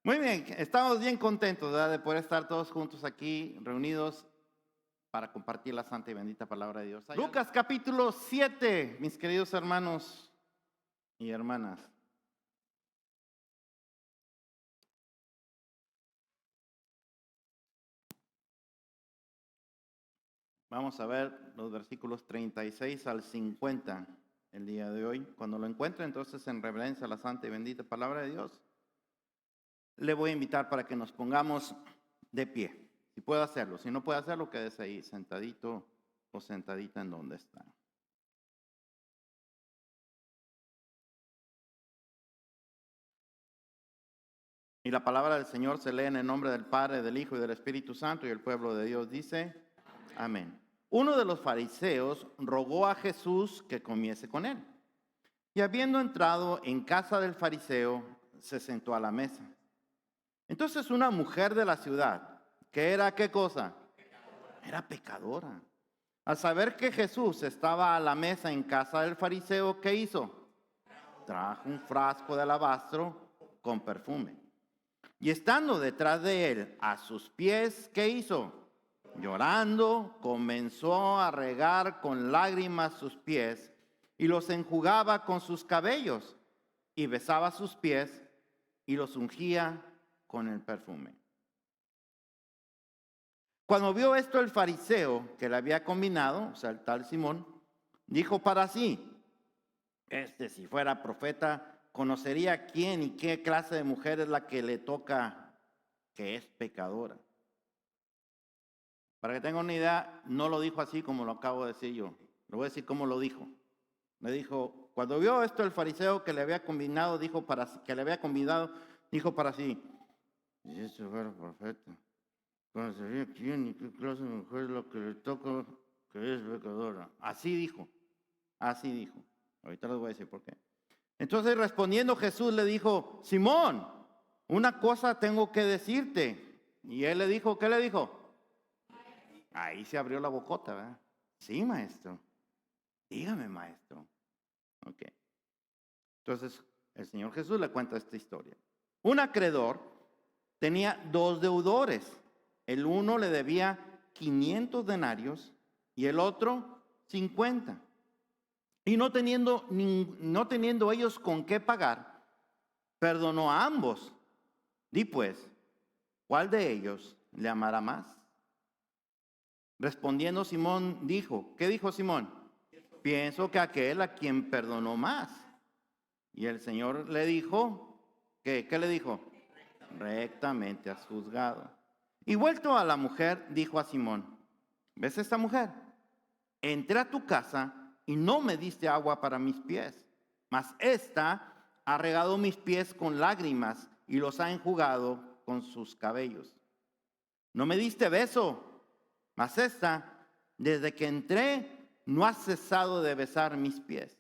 Muy bien, estamos bien contentos, ¿verdad?, de poder estar todos juntos aquí, reunidos para compartir la santa y bendita palabra de Dios. Lucas capítulo 7, mis queridos hermanos y hermanas. Vamos a ver los versículos 36 al 50 el día de hoy. Cuando lo encuentre, entonces, en reverencia a la santa y bendita palabra de Dios, le voy a invitar para que nos pongamos de pie. Si puede hacerlo, si no puede hacerlo, quédese ahí sentadito o sentadita en donde está. Y la palabra del Señor se lee en el nombre del Padre, del Hijo y del Espíritu Santo, y el pueblo de Dios dice, amén. Uno de los fariseos rogó a Jesús que comiese con él. Y habiendo entrado en casa del fariseo, se sentó a la mesa. Entonces una mujer de la ciudad, que era, ¿qué cosa? Era pecadora. Al saber que Jesús estaba a la mesa en casa del fariseo, ¿qué hizo? Trajo un frasco de alabastro con perfume. Y estando detrás de él, a sus pies, ¿qué hizo? Llorando, comenzó a regar con lágrimas sus pies y los enjugaba con sus cabellos y besaba sus pies y los ungía con el perfume. Cuando vio esto el fariseo que le había combinado, o sea, el tal Simón, dijo para sí, si fuera profeta, conocería quién y qué clase de mujer es la que le toca, que es pecadora. Para que tengan una idea, no lo dijo así como lo acabo de decir yo. Le voy a decir cómo lo dijo. Le dijo, cuando vio esto el fariseo que le había combinado, dijo para sí, si este fuera profeta, conocería quién y qué clase de mujer es la que le toca, que es pecadora. Así dijo. Ahorita les voy a decir por qué. Entonces respondiendo Jesús le dijo, Simón, una cosa tengo que decirte. Y él le dijo, ¿qué le dijo? Ahí se abrió la bocota, ¿verdad? Sí, maestro. Dígame, maestro. Ok. Entonces, el Señor Jesús le cuenta esta historia. Un acreedor tenía 2 deudores. El uno le debía 500 denarios y el otro 50. Y no teniendo ellos con qué pagar, perdonó a ambos. Di pues, ¿cuál de ellos le amará más? Respondiendo Simón dijo, ¿qué dijo Simón? Pienso que aquel a quien perdonó más. Y el Señor le dijo, ¿qué le dijo? Rectamente has juzgado. Y vuelto a la mujer, dijo a Simón, ¿ves esta mujer? Entré a tu casa y no me diste agua para mis pies, mas esta ha regado mis pies con lágrimas y los ha enjugado con sus cabellos. No me diste beso, mas esta, desde que entré, no ha cesado de besar mis pies.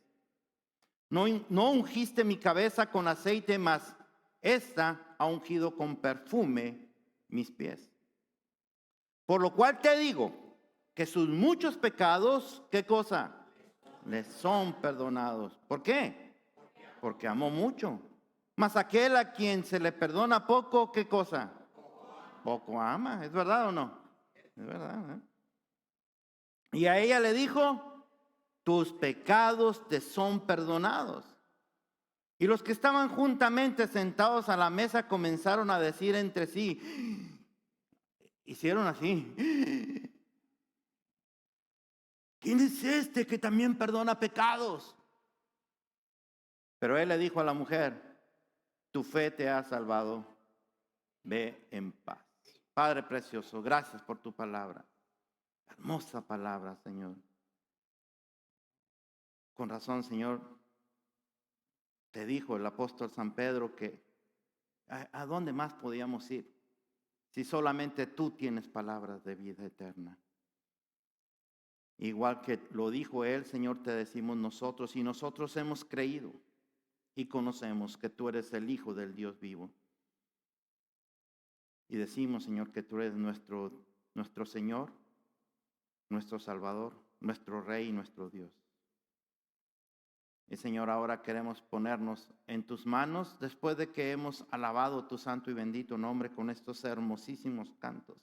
No ungiste mi cabeza con aceite, mas esta ha ungido con perfume mis pies. Por lo cual te digo que sus muchos pecados, ¿qué cosa? Les son perdonados. ¿Por qué? Porque amó mucho. Mas aquel a quien se le perdona poco, ¿qué cosa? Poco ama. ¿Es verdad o no? Es verdad, ¿eh? Y a ella le dijo, tus pecados te son perdonados. Y los que estaban juntamente sentados a la mesa comenzaron a decir entre sí, hicieron así, ¿quién es este que también perdona pecados? Pero él le dijo a la mujer, tu fe te ha salvado, ve en paz. Padre precioso, gracias por tu palabra. Hermosa palabra, Señor. Con razón, Señor, te dijo el apóstol San Pedro que ¿a dónde más podíamos ir si solamente tú tienes palabras de vida eterna? Igual que lo dijo él, Señor, te decimos nosotros, y nosotros hemos creído y conocemos que tú eres el Hijo del Dios vivo. Y decimos, Señor, que tú eres nuestro Señor, nuestro Salvador, nuestro Rey y nuestro Dios. Y Señor, ahora queremos ponernos en tus manos después de que hemos alabado tu santo y bendito nombre con estos hermosísimos cantos.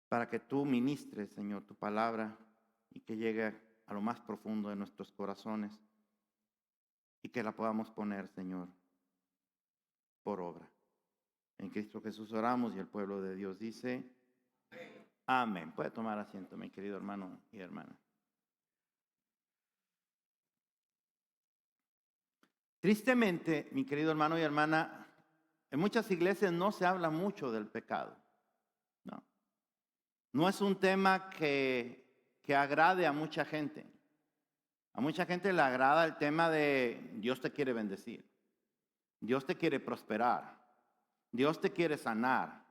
Para que tú ministres, Señor, tu palabra y que llegue a lo más profundo de nuestros corazones y que la podamos poner, Señor, por obra. En Cristo Jesús oramos y el pueblo de Dios dice, amén. Puede tomar asiento, mi querido hermano y hermana. Tristemente, mi querido hermano y hermana, en muchas iglesias no se habla mucho del pecado. No es un tema que agrade a mucha gente. A mucha gente le agrada el tema de Dios te quiere bendecir. Dios te quiere prosperar. Dios te quiere sanar.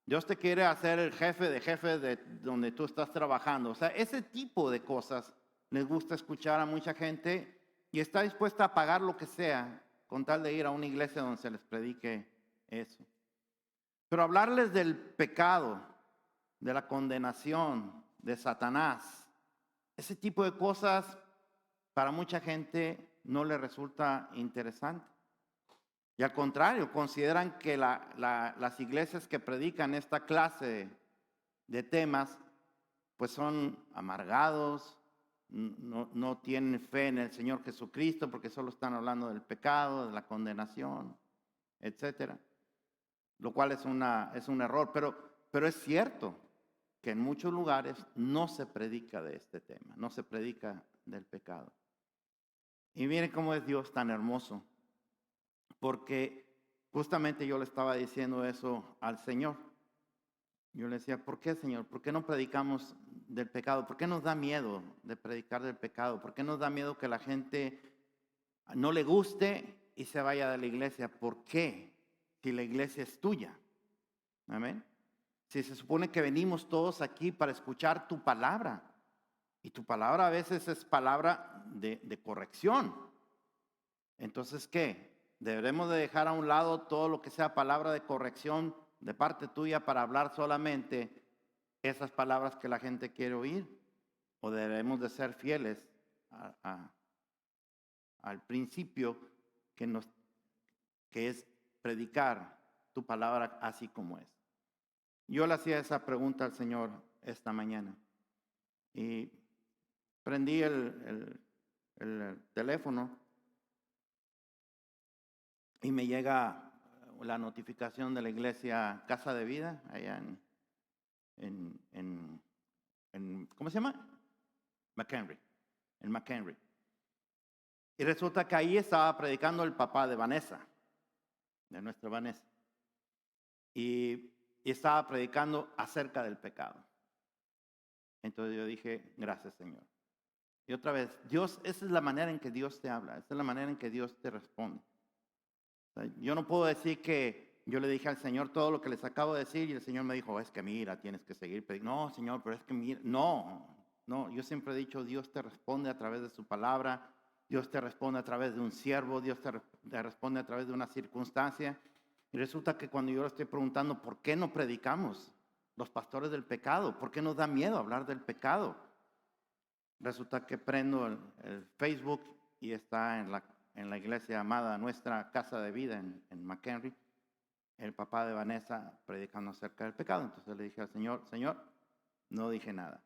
Dios te quiere hacer el jefe de donde tú estás trabajando. O sea, ese tipo de cosas les gusta escuchar a mucha gente y está dispuesta a pagar lo que sea con tal de ir a una iglesia donde se les predique eso. Pero hablarles del pecado, de la condenación, de Satanás, ese tipo de cosas para mucha gente no le resulta interesante. Y al contrario, consideran que las iglesias que predican esta clase de temas, pues son amargados, no tienen fe en el Señor Jesucristo porque solo están hablando del pecado, de la condenación, etcétera. Lo cual es un error, pero es cierto que en muchos lugares no se predica de este tema, no se predica del pecado. Y miren cómo es Dios tan hermoso, porque justamente yo le estaba diciendo eso al Señor. Yo le decía, ¿por qué, Señor? ¿Por qué no predicamos del pecado? ¿Por qué nos da miedo de predicar del pecado? ¿Por qué nos da miedo que la gente no le guste y se vaya de la iglesia? ¿Por qué? Si la iglesia es tuya. Amén. Si se supone que venimos todos aquí para escuchar tu palabra. Y tu palabra a veces es palabra de corrección. Entonces, ¿qué? ¿Deberemos de dejar a un lado todo lo que sea palabra de corrección de parte tuya para hablar solamente esas palabras que la gente quiere oír? ¿O debemos de ser fieles al principio que es predicar tu palabra así como es? Yo le hacía esa pregunta al Señor esta mañana y prendí el teléfono y me llega la notificación de la iglesia Casa de Vida allá en ¿cómo se llama? McHenry, en McHenry. Y resulta que ahí estaba predicando el papá de Vanessa, de nuestra Vanessa. Y estaba predicando acerca del pecado. Entonces yo dije, gracias, Señor. Y otra vez, Dios, esa es la manera en que Dios te habla, esa es la manera en que Dios te responde. O sea, yo no puedo decir que yo le dije al Señor todo lo que les acabo de decir y el Señor me dijo, es que mira, tienes que seguir predicando. No, Señor, pero es que mira, no, yo siempre he dicho, Dios te responde a través de su palabra, Dios te responde a través de un siervo, Dios te responde a través de una circunstancia. Y resulta que cuando yo le estoy preguntando, ¿por qué no predicamos los pastores del pecado? ¿Por qué nos da miedo hablar del pecado? Resulta que prendo el Facebook y está en la iglesia amada, nuestra Casa de Vida en McHenry, el papá de Vanessa predicando acerca del pecado. Entonces le dije al Señor, no dije nada.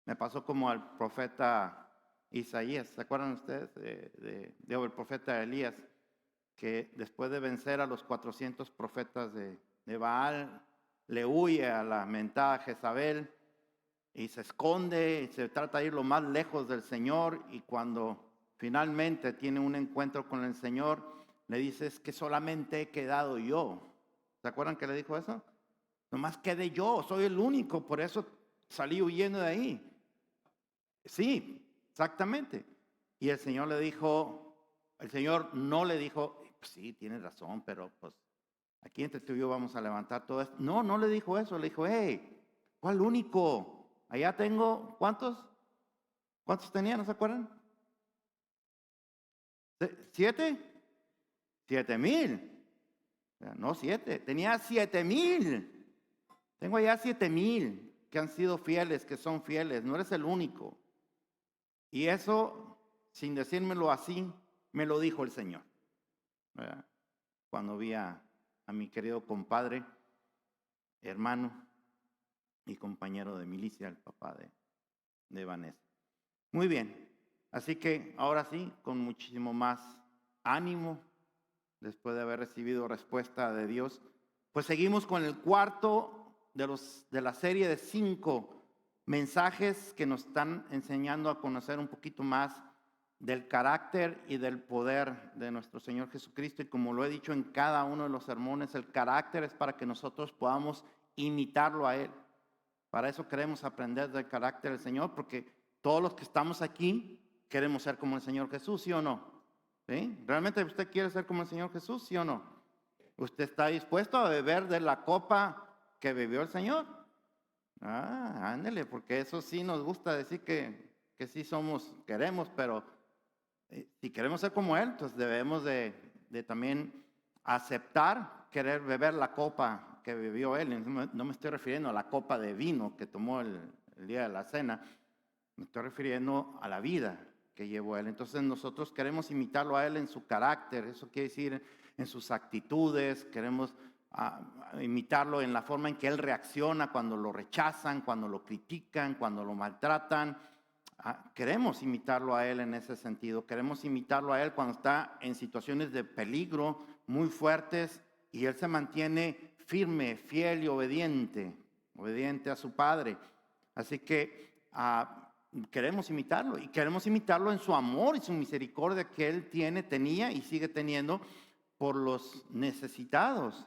Me pasó como al profeta Isaías, ¿se acuerdan ustedes del profeta Elías? Que después de vencer a los 400 profetas de Baal, le huye a la mentada Jezabel y se esconde y se trata de ir lo más lejos del Señor, y cuando finalmente tiene un encuentro con el Señor, le dice, es que solamente he quedado yo. ¿Se acuerdan que le dijo eso? Nomás quedé yo, soy el único, por eso salí huyendo de ahí. Sí, exactamente. Y el Señor no le dijo, pues sí, tienes razón, pero pues aquí entre tú y yo vamos a levantar todo esto. No le dijo eso, le dijo, hey, ¿cuál único? Allá tengo, ¿cuántos tenía? ¿No se acuerdan? 7. 7,000. No 7, tenía 7,000. Tengo allá 7,000 que han sido fieles, que son fieles. No eres el único. Y eso, sin decírmelo así, me lo dijo el Señor, ¿verdad? Cuando vi a mi querido compadre, hermano y compañero de milicia, el papá de Vanessa. Muy bien, así que ahora sí, con muchísimo más ánimo, después de haber recibido respuesta de Dios, pues seguimos con el cuarto de la serie de 5 mensajes que nos están enseñando a conocer un poquito más del carácter y del poder de nuestro Señor Jesucristo. Y como lo he dicho en cada uno de los sermones, el carácter es para que nosotros podamos imitarlo a Él. Para eso queremos aprender del carácter del Señor, porque todos los que estamos aquí queremos ser como el Señor Jesús, ¿sí o no? ¿Sí? ¿Realmente usted quiere ser como el Señor Jesús, sí o no? ¿Usted está dispuesto a beber de la copa que bebió el Señor? Ándele, porque eso sí nos gusta decir que sí queremos, pero si queremos ser como Él, pues debemos de también aceptar querer beber la copa que bebió Él. No me estoy refiriendo a la copa de vino que tomó el día de la cena, me estoy refiriendo a la vida que llevó Él. Entonces nosotros queremos imitarlo a Él en su carácter, eso quiere decir en sus actitudes, queremos imitarlo en la forma en que Él reacciona cuando lo rechazan, cuando lo critican, cuando lo maltratan. Queremos imitarlo a Él en ese sentido, queremos imitarlo a Él cuando está en situaciones de peligro muy fuertes y Él se mantiene firme, fiel y obediente a su Padre. Así que queremos imitarlo y queremos imitarlo en su amor y su misericordia que Él tenía y sigue teniendo por los necesitados.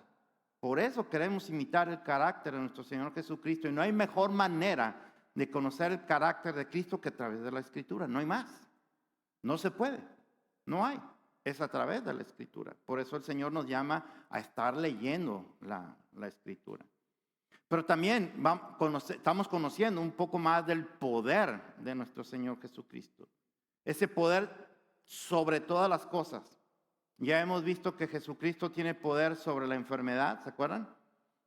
Por eso queremos imitar el carácter de nuestro Señor Jesucristo y no hay mejor manera de conocer el carácter de Cristo que a través de la Escritura. No hay más. No se puede. No hay. Es a través de la Escritura. Por eso el Señor nos llama a estar leyendo la Escritura. Pero también estamos conociendo un poco más del poder de nuestro Señor Jesucristo. Ese poder sobre todas las cosas. Ya hemos visto que Jesucristo tiene poder sobre la enfermedad, ¿se acuerdan?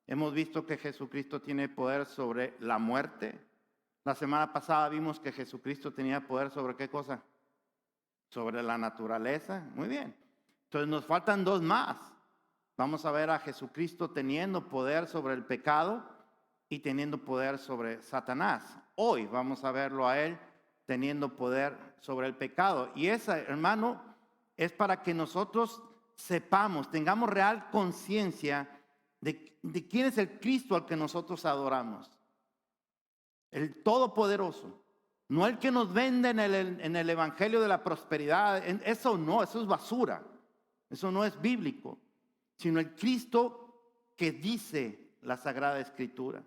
Hemos visto que Jesucristo tiene poder sobre la muerte. La semana pasada vimos que Jesucristo tenía poder sobre ¿qué cosa? Sobre la naturaleza. Muy bien. Entonces nos faltan 2 más. Vamos a ver a Jesucristo teniendo poder sobre el pecado y teniendo poder sobre Satanás. Hoy vamos a verlo a Él teniendo poder sobre el pecado. Y esa, hermano, es para que nosotros sepamos, tengamos real conciencia de quién es el Cristo al que nosotros adoramos. El Todopoderoso. No el que nos vende en el Evangelio de la prosperidad. Eso no, eso es basura. Eso no es bíblico. Sino el Cristo que dice la Sagrada Escritura.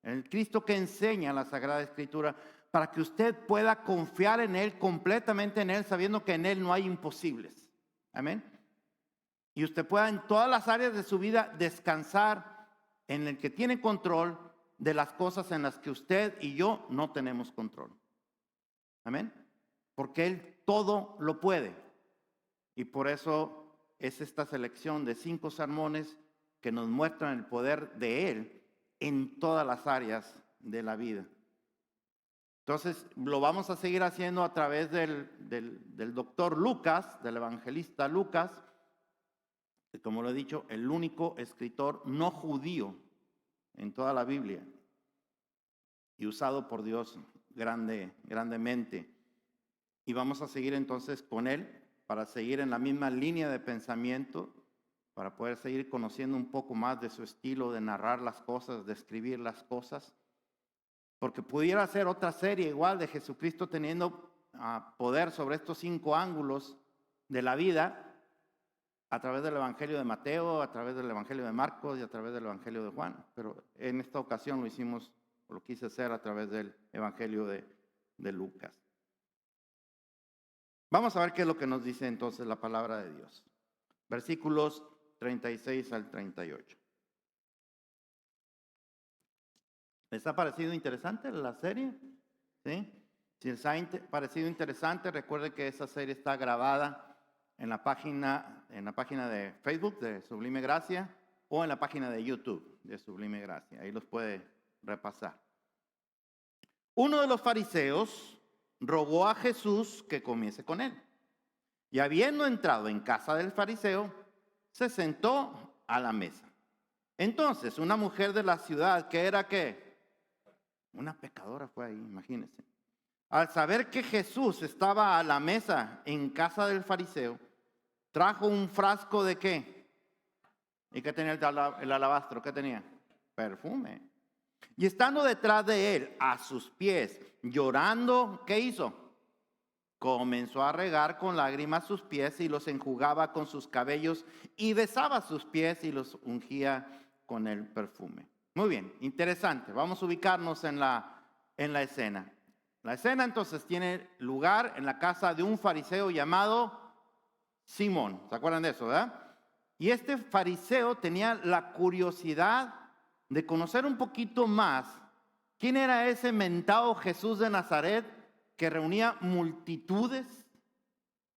El Cristo que enseña la Sagrada Escritura. Para que usted pueda confiar en Él, completamente en Él, sabiendo que en Él no hay imposibles. Amén. Y usted pueda en todas las áreas de su vida descansar en el que tiene control de las cosas en las que usted y yo no tenemos control. Amén. Porque Él todo lo puede. Y por eso es esta selección de 5 sermones que nos muestran el poder de Él en todas las áreas de la vida. Entonces lo vamos a seguir haciendo a través del doctor Lucas, del evangelista Lucas, que como lo he dicho, el único escritor no judío en toda la Biblia y usado por Dios grandemente. Y vamos a seguir entonces con él para seguir en la misma línea de pensamiento, para poder seguir conociendo un poco más de su estilo de narrar las cosas, de escribir las cosas. Porque pudiera ser otra serie igual de Jesucristo teniendo poder sobre estos 5 ángulos de la vida a través del Evangelio de Mateo, a través del Evangelio de Marcos y a través del Evangelio de Juan. Pero en esta ocasión lo quise hacer a través del Evangelio de Lucas. Vamos a ver qué es lo que nos dice entonces la palabra de Dios. Versículos 36 al 38. ¿Les ha parecido interesante la serie? ¿Sí? Si les ha parecido interesante, recuerden que esa serie está grabada en la página de Facebook de Sublime Gracia o en la página de YouTube de Sublime Gracia. Ahí los puede repasar. Uno de los fariseos, rogó a Jesús que comiese con él. Y habiendo entrado en casa del fariseo, se sentó a la mesa. Entonces, una mujer de la ciudad, que era ¿qué? Una pecadora fue ahí, imagínense. Al saber que Jesús estaba a la mesa en casa del fariseo, trajo un frasco de ¿qué? ¿Y qué tenía el alabastro? ¿Qué tenía? Perfume. Y estando detrás de él, a sus pies, llorando, ¿qué hizo? Comenzó a regar con lágrimas sus pies y los enjugaba con sus cabellos y besaba sus pies y los ungía con el perfume. Muy bien, interesante. Vamos a ubicarnos en la escena. La escena entonces tiene lugar en la casa de un fariseo llamado Simón. ¿Se acuerdan de eso, verdad? Y este fariseo tenía la curiosidad de conocer un poquito más quién era ese mentado Jesús de Nazaret que reunía multitudes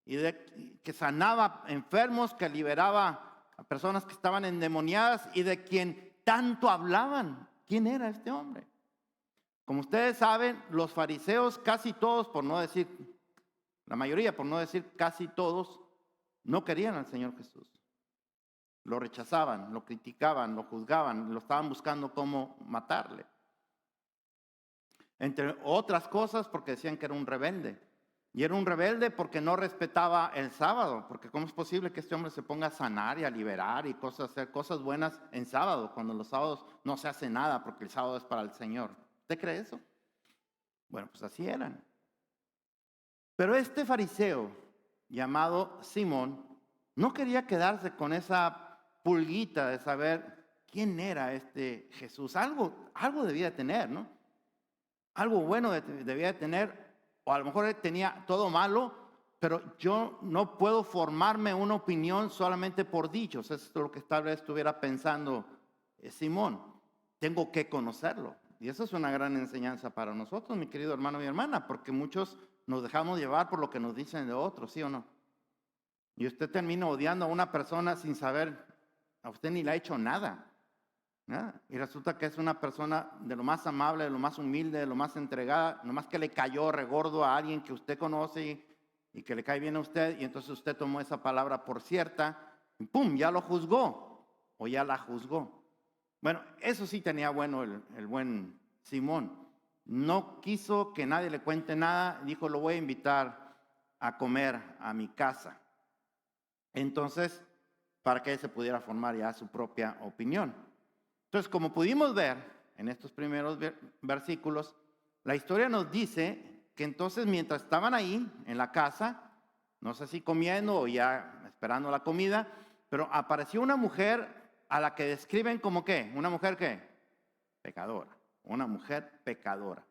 y que sanaba enfermos, que liberaba a personas que estaban endemoniadas y de quien tanto hablaban. ¿Quién era este hombre? Como ustedes saben, los fariseos, casi todos, por no decir, la mayoría, por no decir casi todos, no querían al Señor Jesús. Lo rechazaban, lo criticaban, lo juzgaban, lo estaban buscando cómo matarle. Entre otras cosas porque decían que era un rebelde. Y era un rebelde porque no respetaba el sábado. Porque ¿cómo es posible que este hombre se ponga a sanar y a liberar y hacer cosas buenas en sábado? Cuando los sábados no se hace nada porque el sábado es para el Señor. ¿Usted cree eso? Bueno, pues así eran. Pero este fariseo llamado Simón no quería quedarse con esa pulguita de saber quién era este Jesús. Algo debía tener, ¿no? Algo bueno debía tener, o a lo mejor él tenía todo malo, pero yo no puedo formarme una opinión solamente por dichos. Eso es lo que tal vez estuviera pensando Simón. Tengo que conocerlo. Y eso es una gran enseñanza para nosotros, mi querido hermano y hermana, porque muchos nos dejamos llevar por lo que nos dicen de otros, ¿sí o no? Y usted termina odiando a una persona sin saber, a usted ni le ha hecho nada. Y resulta que es una persona de lo más amable, de lo más humilde, de lo más entregada, nomás que le cayó regordo a alguien que usted conoce y que le cae bien a usted, y entonces usted tomó esa palabra por cierta, y ¡pum!, ya lo juzgó, o ya la juzgó. Bueno, eso sí tenía bueno el buen Simón. No quiso que nadie le cuente nada, dijo, lo voy a invitar a comer a mi casa. Entonces, para que él se pudiera formar ya su propia opinión. Entonces, como pudimos ver en estos primeros versículos, la historia nos dice que entonces mientras estaban ahí en la casa, no sé si comiendo o ya esperando la comida, pero apareció una mujer a la que describen como ¿qué? ¿Una mujer qué? Pecadora. Una mujer pecadora.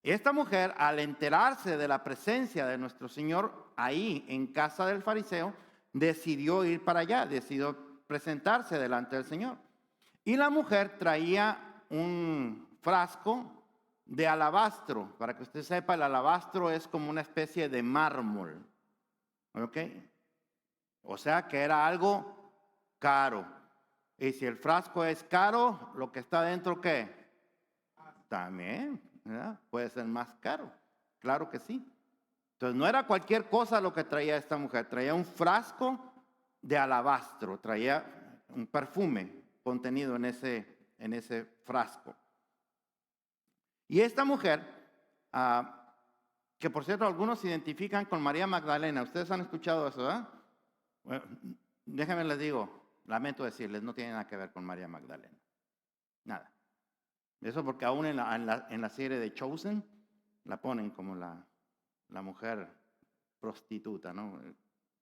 Y esta mujer, al enterarse de la presencia de nuestro Señor ahí en casa del fariseo, decidió ir para allá, decidió presentarse delante del Señor. Y la mujer traía un frasco de alabastro. Para que usted sepa, el alabastro es como una especie de mármol. ¿Ok? O sea que era algo caro. Y si el frasco es caro, lo que está dentro, ¿qué? También, ¿verdad? Puede ser más caro. Claro que sí. Entonces no era cualquier cosa lo que traía esta mujer. Traía un frasco de alabastro. Traía un perfume contenido en ese frasco. Y esta mujer, que por cierto algunos se identifican con María Magdalena. ¿Ustedes han escuchado eso, verdad? Bueno, déjenme les digo, lamento decirles, no tiene nada que ver con María Magdalena. Nada. Eso porque aún en la serie de Chosen la ponen como la mujer prostituta, ¿no?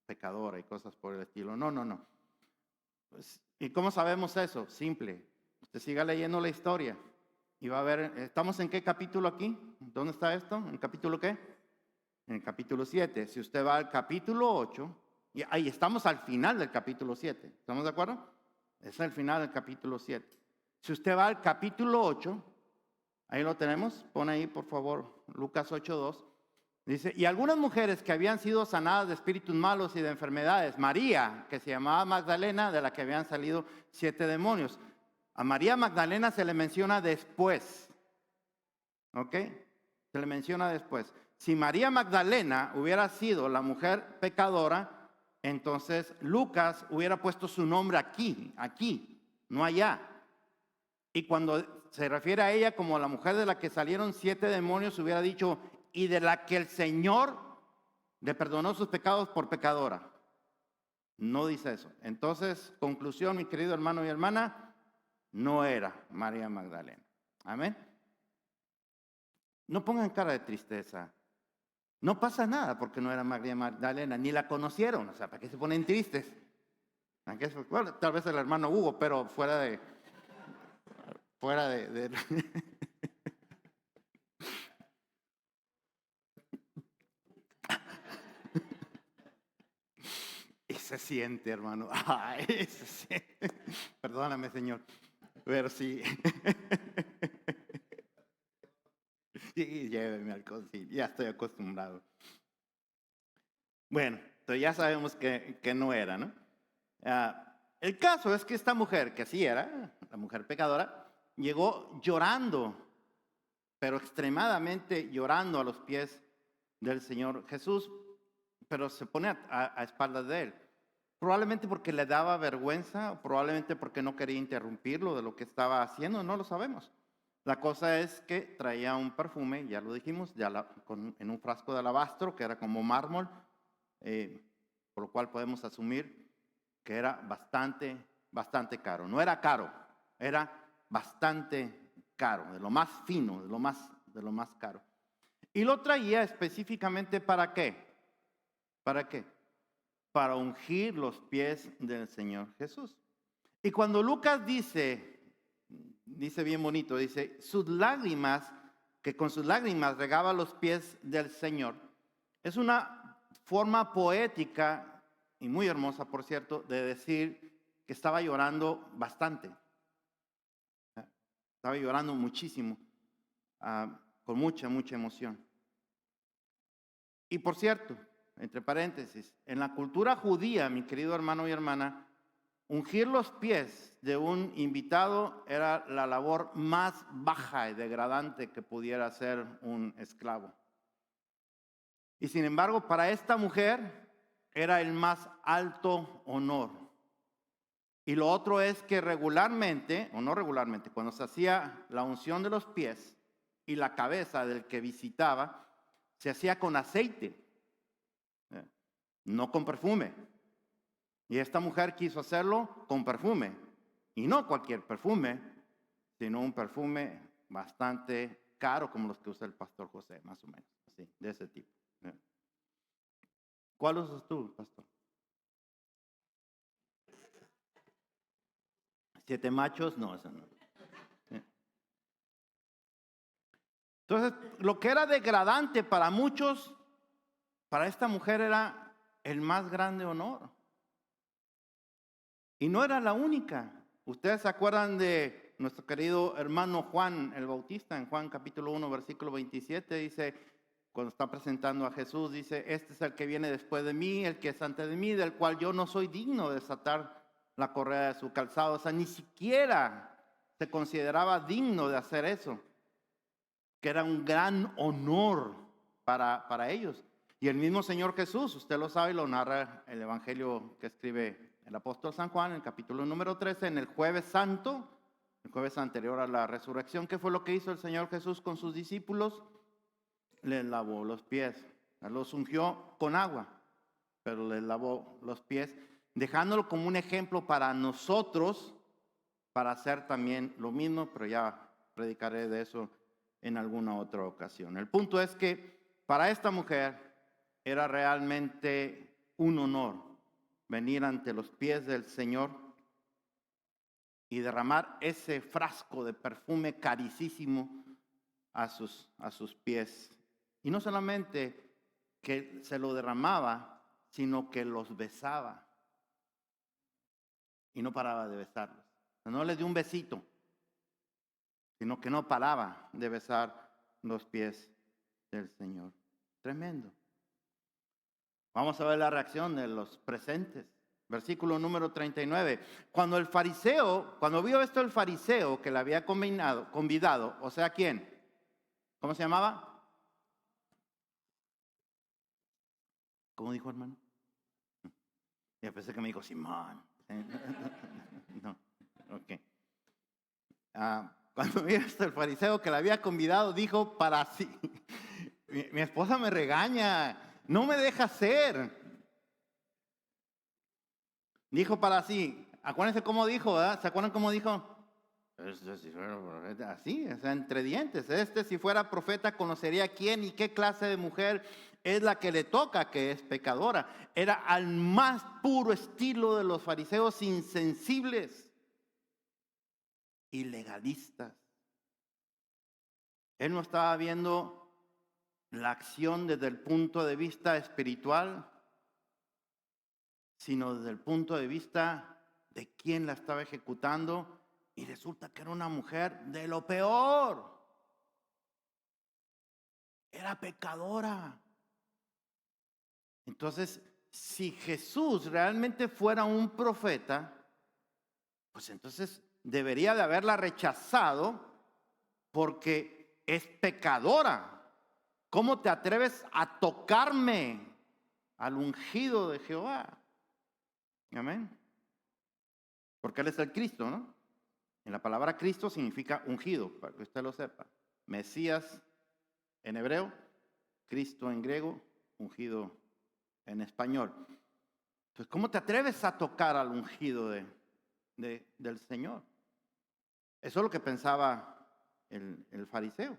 Pecadora y cosas por el estilo. No. Pues, ¿y cómo sabemos eso? Simple. Usted siga leyendo la historia y va a ver, ¿estamos en qué capítulo aquí? ¿Dónde está esto? ¿En el capítulo qué? En el capítulo 7. Si usted va al capítulo 8, y ahí estamos al final del capítulo 7. ¿Estamos de acuerdo? Es el final del capítulo 7. Si usted va al capítulo 8, ahí lo tenemos, pon ahí por favor Lucas 8:2. Dice, y algunas mujeres que habían sido sanadas de espíritus malos y de enfermedades, María, que se llamaba Magdalena, de la que habían salido 7 demonios. A María Magdalena se le menciona después, ¿ok? Se le menciona después. si María Magdalena hubiera sido la mujer pecadora, entonces Lucas hubiera puesto su nombre aquí, no allá. Y cuando se refiere a ella como la mujer de la que salieron 7 demonios, hubiera dicho, y de la que el Señor le perdonó sus pecados por pecadora. No dice eso. Entonces, conclusión, mi querido hermano y hermana, no era María Magdalena. Amén. No pongan cara de tristeza. No pasa nada porque no era María Magdalena, ni la conocieron. O sea, ¿para qué se ponen tristes? Bueno, tal vez el hermano Hugo, pero fuera de Y se siente, hermano. Ay, se siente. Perdóname, Señor. Pero sí. Sí, lléveme al concilio. Ya estoy acostumbrado. Bueno, entonces ya sabemos que no era, ¿no? El caso es que esta mujer, que sí era, la mujer pecadora, llegó llorando, pero extremadamente llorando a los pies del Señor Jesús, pero se pone a espaldas de él. Probablemente porque le daba vergüenza, probablemente porque no quería interrumpirlo de lo que estaba haciendo, no lo sabemos. La cosa es que traía un perfume, ya lo dijimos, en un frasco de alabastro, que era como mármol, por lo cual podemos asumir que era bastante caro. No era caro, era bastante caro, de lo más fino, de lo más caro. Y lo traía específicamente ¿para qué? ¿Para qué? Para ungir los pies del Señor Jesús. Y cuando Lucas dice bien bonito, dice, sus lágrimas, que con sus lágrimas regaba los pies del Señor, es una forma poética y muy hermosa, por cierto, de decir que estaba llorando bastante. Estaba llorando muchísimo, con mucha emoción. Y por cierto, entre paréntesis, en la cultura judía, mi querido hermano y hermana, ungir los pies de un invitado era la labor más baja y degradante que pudiera hacer un esclavo. Y sin embargo, para esta mujer era el más alto honor. Y lo otro es que regularmente, o no regularmente, cuando se hacía la unción de los pies y la cabeza del que visitaba, se hacía con aceite, no con perfume. Y esta mujer quiso hacerlo con perfume. Y no cualquier perfume, sino un perfume bastante caro, como los que usa el pastor José, más o menos, así, de ese tipo. ¿Cuál usas tú, pastor? 7 machos, no, eso no. Entonces, lo que era degradante para muchos, para esta mujer era el más grande honor. Y no era la única. Ustedes se acuerdan de nuestro querido hermano Juan el Bautista, en Juan capítulo 1, versículo 27, dice, cuando está presentando a Jesús, dice, este es el que viene después de mí, el que es antes de mí, del cual yo no soy digno de desatar la correa de su calzado. O sea, ni siquiera se consideraba digno de hacer eso, que era un gran honor para ellos. Y el mismo Señor Jesús, usted lo sabe, lo narra el evangelio que escribe el apóstol San Juan, en el capítulo número 13, en el jueves santo, el jueves anterior a la resurrección. ¿Qué fue lo que hizo el Señor Jesús con sus discípulos? Les lavó los pies, los ungió con agua, pero les lavó los pies, dejándolo como un ejemplo para nosotros, para hacer también lo mismo, pero ya predicaré de eso en alguna otra ocasión. El punto es que para esta mujer era realmente un honor venir ante los pies del Señor y derramar ese frasco de perfume carísimo a sus pies. Y no solamente que se lo derramaba, sino que los besaba. Y no paraba de besarlos. No les dio un besito, sino que no paraba de besar los pies del Señor. Tremendo. Vamos a ver la reacción de los presentes. Versículo número 39. Cuando vio esto el fariseo que le había convidado, o sea, ¿quién? ¿Cómo se llamaba? ¿Cómo dijo, hermano? Ya pensé que me dijo Simón. No, ok. Cuando vi esto, el fariseo que la había convidado dijo para sí. Mi esposa me regaña, no me deja hacer. Dijo para sí. Acuérdense cómo dijo, ¿verdad? ¿Se acuerdan cómo dijo? Si fuera profeta, así, o sea, entre dientes. Si fuera profeta, conocería quién y qué clase de mujer es la que le toca, que es pecadora. Era al más puro estilo de los fariseos insensibles y legalistas. Él no estaba viendo la acción desde el punto de vista espiritual, sino desde el punto de vista de quién la estaba ejecutando. Y resulta que era una mujer de lo peor. Era pecadora. Entonces, si Jesús realmente fuera un profeta, pues entonces debería de haberla rechazado porque es pecadora. ¿Cómo te atreves a tocarme al ungido de Jehová? Amén. Porque Él es el Cristo, ¿no? En la palabra Cristo significa ungido, para que usted lo sepa. Mesías en hebreo, Cristo en griego, ungido en español. Entonces, ¿cómo te atreves a tocar al ungido del Señor? Eso es lo que pensaba el fariseo.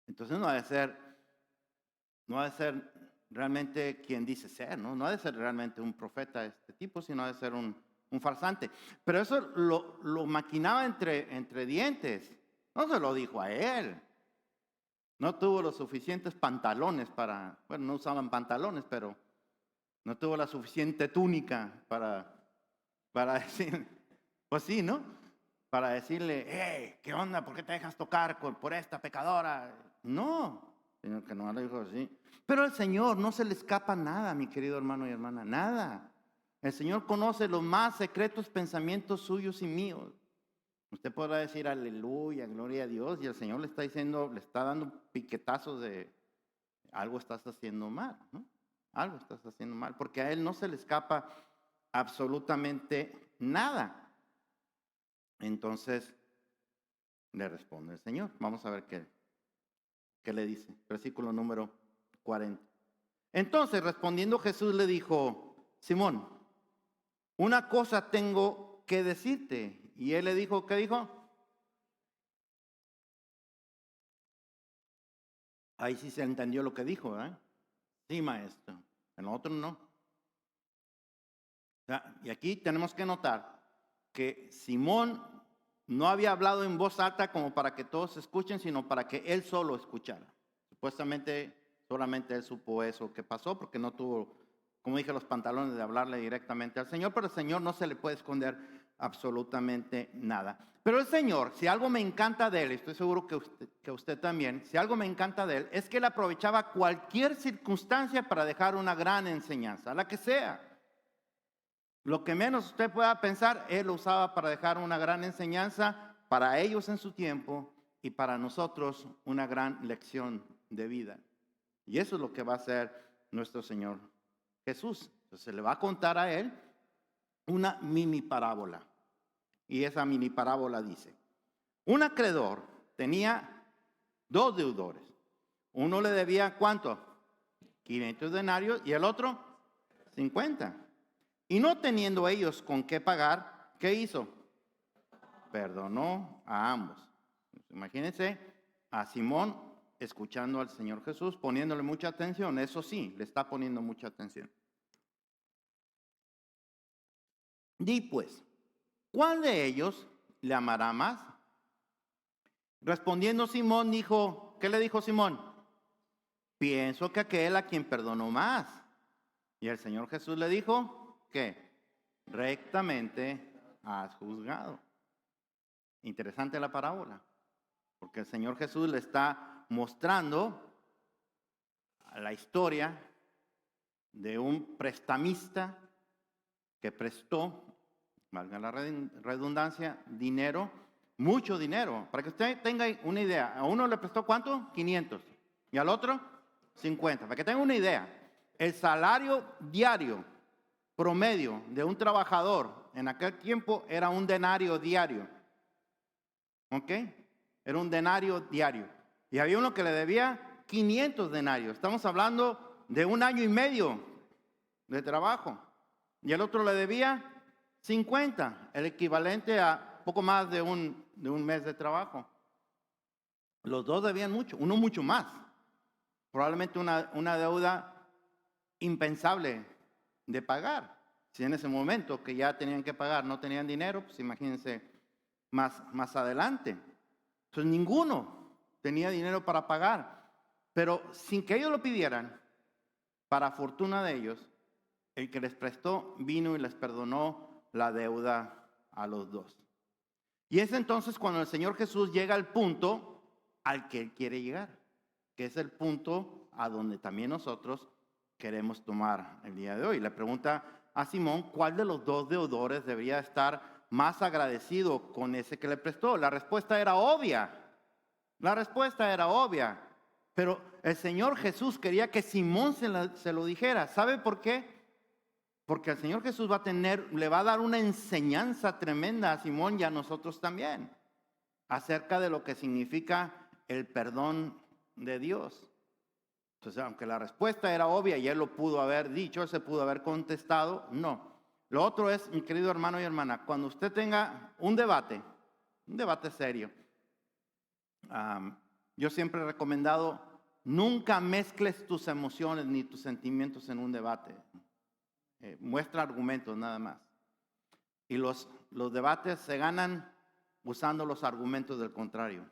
Entonces no ha de ser realmente quien dice ser, ¿no? No ha de ser realmente un profeta de este tipo, sino ha de ser un farsante. Pero eso lo maquinaba entre dientes. No se lo dijo a él. No tuvo los suficientes pantalones bueno, no usaban pantalones, pero no tuvo la suficiente túnica para decir, pues sí, ¿no? Para decirle, hey, ¿qué onda? ¿Por qué te dejas tocar por esta pecadora? No, sino que no le dijo así. Pero al Señor no se le escapa nada, mi querido hermano y hermana, nada. El Señor conoce los más secretos pensamientos suyos y míos. Usted podrá decir aleluya, gloria a Dios, y el Señor le está diciendo, le está dando piquetazos de algo estás haciendo mal, ¿no? Algo estás haciendo mal, porque a Él no se le escapa absolutamente nada. Entonces le responde el Señor. Vamos a ver qué le dice. Versículo número 40. Entonces respondiendo Jesús le dijo, Simón, una cosa tengo que decirte. Y él le dijo, ¿qué dijo? Ahí sí se entendió lo que dijo, ¿verdad? Sí, maestro. En lo otro no. Y aquí tenemos que notar que Simón no había hablado en voz alta como para que todos escuchen, sino para que él solo escuchara. Supuestamente solamente él supo eso que pasó porque no tuvo, como dije, los pantalones de hablarle directamente al Señor, pero al Señor no se le puede esconder absolutamente nada. Pero el Señor, si algo me encanta de él, estoy seguro que usted también, si algo me encanta de él, es que él aprovechaba cualquier circunstancia para dejar una gran enseñanza, la que sea. Lo que menos usted pueda pensar, él lo usaba para dejar una gran enseñanza para ellos en su tiempo y para nosotros una gran lección de vida. Y eso es lo que va a hacer nuestro Señor Jesús. Entonces le va a contar a él una mini parábola. Y esa mini parábola dice, un acreedor tenía 2 deudores. Uno le debía ¿cuánto? 500 denarios y el otro 50. Y no teniendo ellos con qué pagar, ¿qué hizo? Perdonó a ambos. Imagínense a Simón escuchando al Señor Jesús, poniéndole mucha atención. Eso sí, le está poniendo mucha atención. Di pues, ¿cuál de ellos le amará más? Respondiendo Simón dijo, ¿qué le dijo Simón? Pienso que aquel a quien perdonó más. Y el Señor Jesús le dijo, ¿qué? Rectamente has juzgado. Interesante la parábola, porque el Señor Jesús le está mostrando la historia de un prestamista que prestó, valga la redundancia, dinero, mucho dinero. Para que usted tenga una idea, a uno le prestó ¿cuánto? 500 y al otro 50, para que tenga una idea. el salario diario promedio de un trabajador en aquel tiempo era un denario diario. ¿Ok? Era un denario diario. Y había uno que le debía 500 denarios. Estamos hablando de 1 año y medio de trabajo. Y el otro le debía 50, el equivalente a poco más de un mes de trabajo. Los dos debían mucho, uno mucho más. Probablemente una deuda impensable de pagar. Si en ese momento que ya tenían que pagar no tenían dinero, pues imagínense más adelante. Entonces ninguno tenía dinero para pagar. Pero sin que ellos lo pidieran, para fortuna de ellos, el que les prestó vino y les perdonó la deuda a los dos. Y es entonces cuando el Señor Jesús llega al punto al que Él quiere llegar, que es el punto a donde también nosotros queremos tomar el día de hoy. Le pregunta a Simón cuál de los dos deudores debería estar más agradecido con ese que le prestó. La respuesta era obvia. La respuesta era obvia. Pero el Señor Jesús quería que Simón se lo dijera. ¿Sabe por qué? Porque el Señor Jesús le va a dar una enseñanza tremenda a Simón y a nosotros también, acerca de lo que significa el perdón de Dios. Entonces, aunque la respuesta era obvia y él lo pudo haber dicho, él se pudo haber contestado, no. Lo otro es, mi querido hermano y hermana, cuando usted tenga un debate serio, yo siempre he recomendado, nunca mezcles tus emociones ni tus sentimientos en un debate. Muestra argumentos nada más. Y los debates se ganan usando los argumentos del contrario.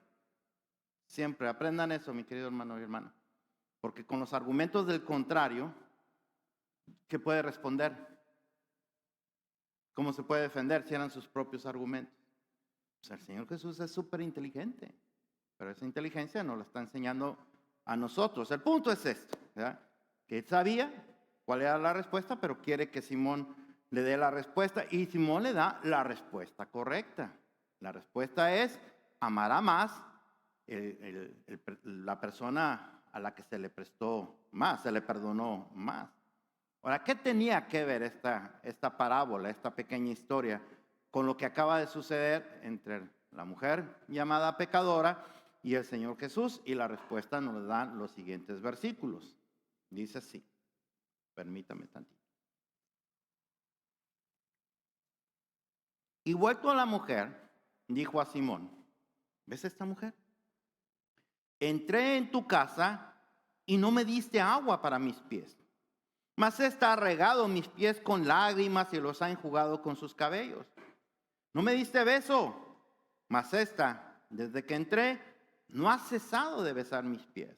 Siempre aprendan eso, mi querido hermano y hermana. Porque con los argumentos del contrario, ¿qué puede responder? ¿Cómo se puede defender si eran sus propios argumentos? Pues el Señor Jesús es súper inteligente, pero esa inteligencia nos la está enseñando a nosotros. El punto es esto, ¿verdad? Que él sabía cuál era la respuesta, pero quiere que Simón le dé la respuesta y Simón le da la respuesta correcta. La respuesta es: amará más la persona a la que se le prestó más, se le perdonó más. Ahora, ¿qué tenía que ver esta parábola, esta pequeña historia, con lo que acaba de suceder entre la mujer llamada pecadora y el Señor Jesús? Y la respuesta nos dan los siguientes versículos. Dice así. Permítame tantito. Y vuelto a la mujer, dijo a Simón: ¿ves esta mujer? Entré en tu casa y no me diste agua para mis pies, mas ésta ha regado mis pies con lágrimas y los ha enjugado con sus cabellos. No me diste beso, mas ésta, desde que entré, no ha cesado de besar mis pies.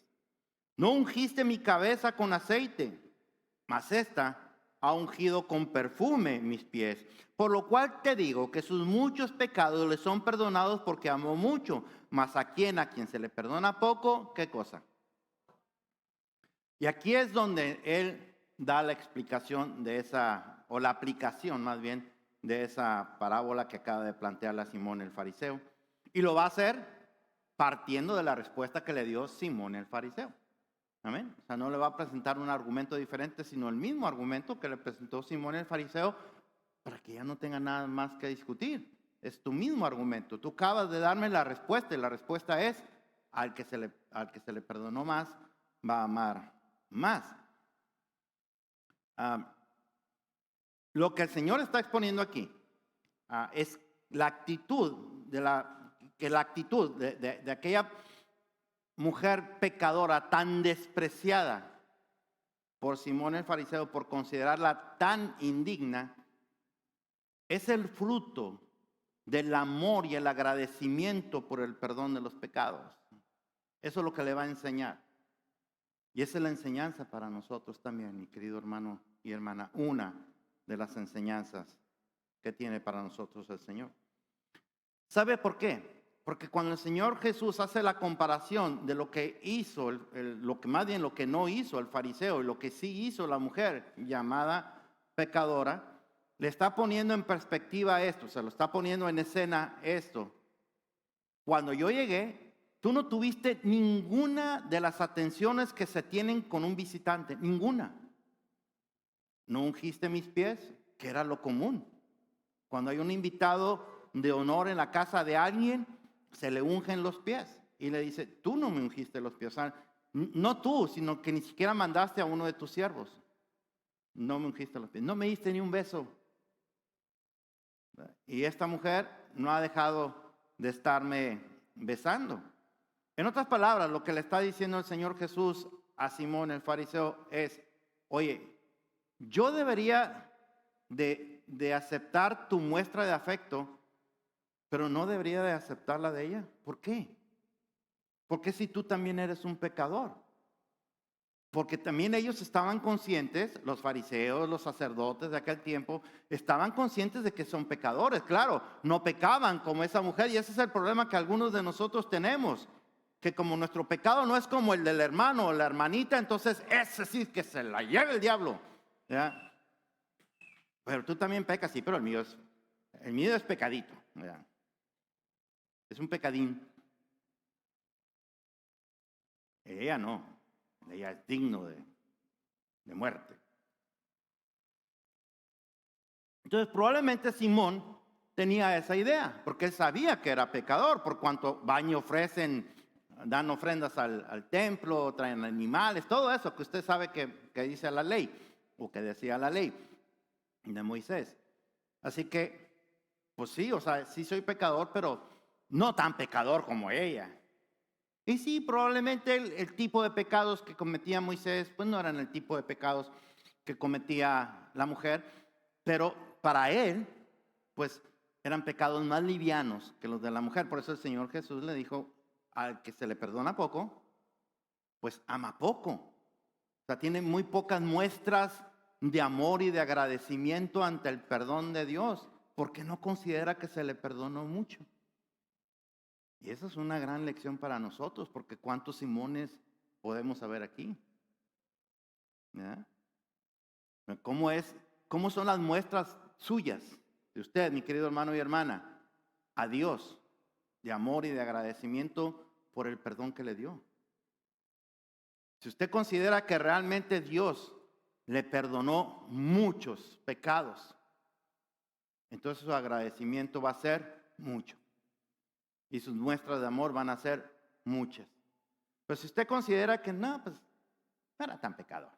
No ungiste mi cabeza con aceite, mas ésta ha ungido con perfume mis pies. Por lo cual te digo que sus muchos pecados le son perdonados porque amó mucho. Mas a quien se le perdona poco, ¿qué cosa? Y aquí es donde él da la explicación de esa, o la aplicación más bien, de esa parábola que acaba de plantearle a Simón el fariseo. Y lo va a hacer partiendo de la respuesta que le dio Simón el fariseo. Amén. O sea, no le va a presentar un argumento diferente, sino el mismo argumento que le presentó Simón el fariseo, para que ya no tenga nada más que discutir. Es tu mismo argumento. Tú acabas de darme la respuesta y la respuesta es: al que se le perdonó más, va a amar más. Lo que el Señor está exponiendo aquí es la actitud de aquella mujer pecadora tan despreciada por Simón el fariseo, por considerarla tan indigna. Es el fruto del amor y el agradecimiento por el perdón de los pecados. Eso es lo que le va a enseñar. Y esa es la enseñanza para nosotros también, mi querido hermano y hermana. Una de las enseñanzas que tiene para nosotros el Señor. ¿Sabe por qué? Porque cuando el Señor Jesús hace la comparación de lo que hizo, lo que no hizo el fariseo y lo que sí hizo la mujer llamada pecadora, le está poniendo en perspectiva esto, se lo está poniendo en escena esto. Cuando yo llegué, tú no tuviste ninguna de las atenciones que se tienen con un visitante, ninguna. ¿no ungiste mis pies? Que era lo común. Cuando hay un invitado de honor en la casa de alguien, se le ungen los pies. Y le dice, tú no me ungiste los pies. O sea, no tú, sino que ni siquiera mandaste a uno de tus siervos. No me ungiste los pies. No me diste ni un beso. Y esta mujer no ha dejado de estarme besando. En otras palabras, lo que le está diciendo el Señor Jesús a Simón el fariseo es, oye, yo debería de aceptar tu muestra de afecto, pero no debería de aceptar la de ella. ¿Por qué? Porque si tú también eres un pecador. Porque también ellos estaban conscientes, los fariseos, los sacerdotes de aquel tiempo, estaban conscientes de que son pecadores. Claro, no pecaban como esa mujer y ese es el problema que algunos de nosotros tenemos. Que como nuestro pecado no es como el del hermano o la hermanita, entonces ese sí que se la lleva el diablo. ¿Ya? Pero tú también pecas, sí, pero el mío es pecadito. ¿Ya? Es un pecadín. Ella no. Ella es digno de muerte. Entonces probablemente Simón tenía esa idea, porque él sabía que era pecador, por cuanto van y ofrecen, dan ofrendas al templo, traen animales, todo eso que usted sabe que dice la ley, o que decía la ley de Moisés. Así que, pues sí, o sea, sí soy pecador, pero no tan pecador como ella. Y sí, probablemente el tipo de pecados que cometía Moisés, pues no eran el tipo de pecados que cometía la mujer, pero para él, pues eran pecados más livianos que los de la mujer. Por eso el Señor Jesús le dijo, al que se le perdona poco, pues ama poco. O sea, tiene muy pocas muestras de amor y de agradecimiento ante el perdón de Dios, porque no considera que se le perdonó mucho. Y esa es una gran lección para nosotros, porque ¿cuántos Simones podemos haber aquí? ¿Ya? ¿Cómo son las muestras suyas de usted, mi querido hermano y hermana, a Dios, de amor y de agradecimiento por el perdón que le dio? Si usted considera que realmente Dios le perdonó muchos pecados, entonces su agradecimiento va a ser mucho. Y sus muestras de amor van a ser muchas. Pero si usted considera que no, pues no era tan pecador.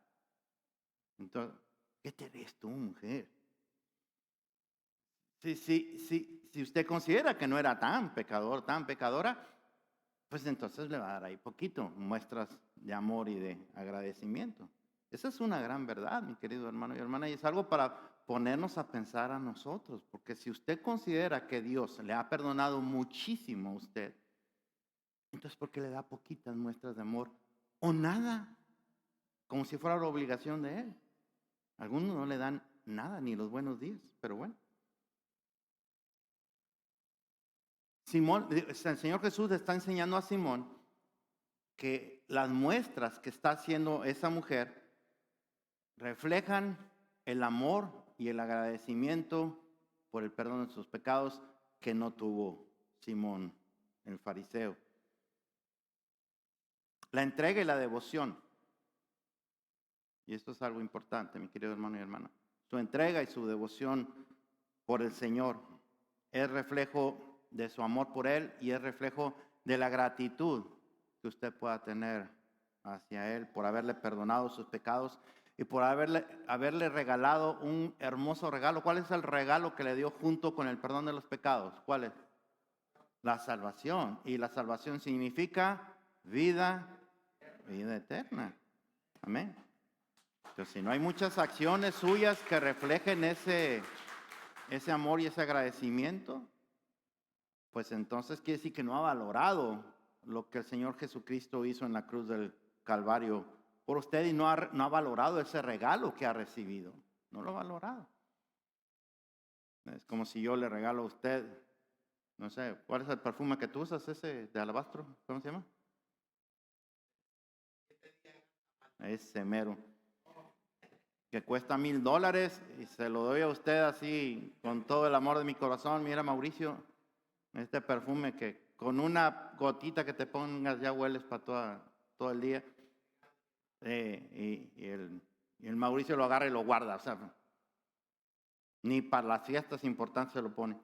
Entonces, ¿qué te ves tú, mujer? Si usted considera que no era tan pecador, tan pecadora, pues entonces le va a dar ahí poquito, muestras de amor y de agradecimiento. Esa es una gran verdad, mi querido hermano y hermana, y es algo para ponernos a pensar a nosotros, porque si usted considera que Dios le ha perdonado muchísimo a usted, entonces ¿por qué le da poquitas muestras de amor o nada? Como si fuera la obligación de Él. Algunos no le dan nada, ni los buenos días, pero bueno. Simón, el Señor Jesús le está enseñando a Simón que las muestras que está haciendo esa mujer reflejan el amor y el agradecimiento por el perdón de sus pecados que no tuvo Simón, el fariseo. La entrega y la devoción. Y esto es algo importante, mi querido hermano y hermana. Su entrega y su devoción por el Señor es reflejo de su amor por Él y es reflejo de la gratitud que usted pueda tener hacia Él por haberle perdonado sus pecados y por haberle regalado un hermoso regalo. ¿Cuál es el regalo que le dio junto con el perdón de los pecados? ¿Cuál es? La salvación. Y la salvación significa vida eterna. Amén. Entonces, si no hay muchas acciones suyas que reflejen ese amor y ese agradecimiento, pues entonces quiere decir que no ha valorado lo que el Señor Jesucristo hizo en la cruz del Calvario por usted y no ha valorado ese regalo que ha recibido. No lo ha valorado. Es como si yo le regalo a usted, no sé, ¿cuál es el perfume que tú usas, ese de alabastro? ¿Cómo se llama? Ese mero. Que cuesta $1,000 y se lo doy a usted así con todo el amor de mi corazón. Mira, Mauricio, este perfume que con una gotita que te pongas ya hueles para todo el día. Y el Mauricio lo agarra y lo guarda, o sea, ni para las fiestas importantes se lo pone.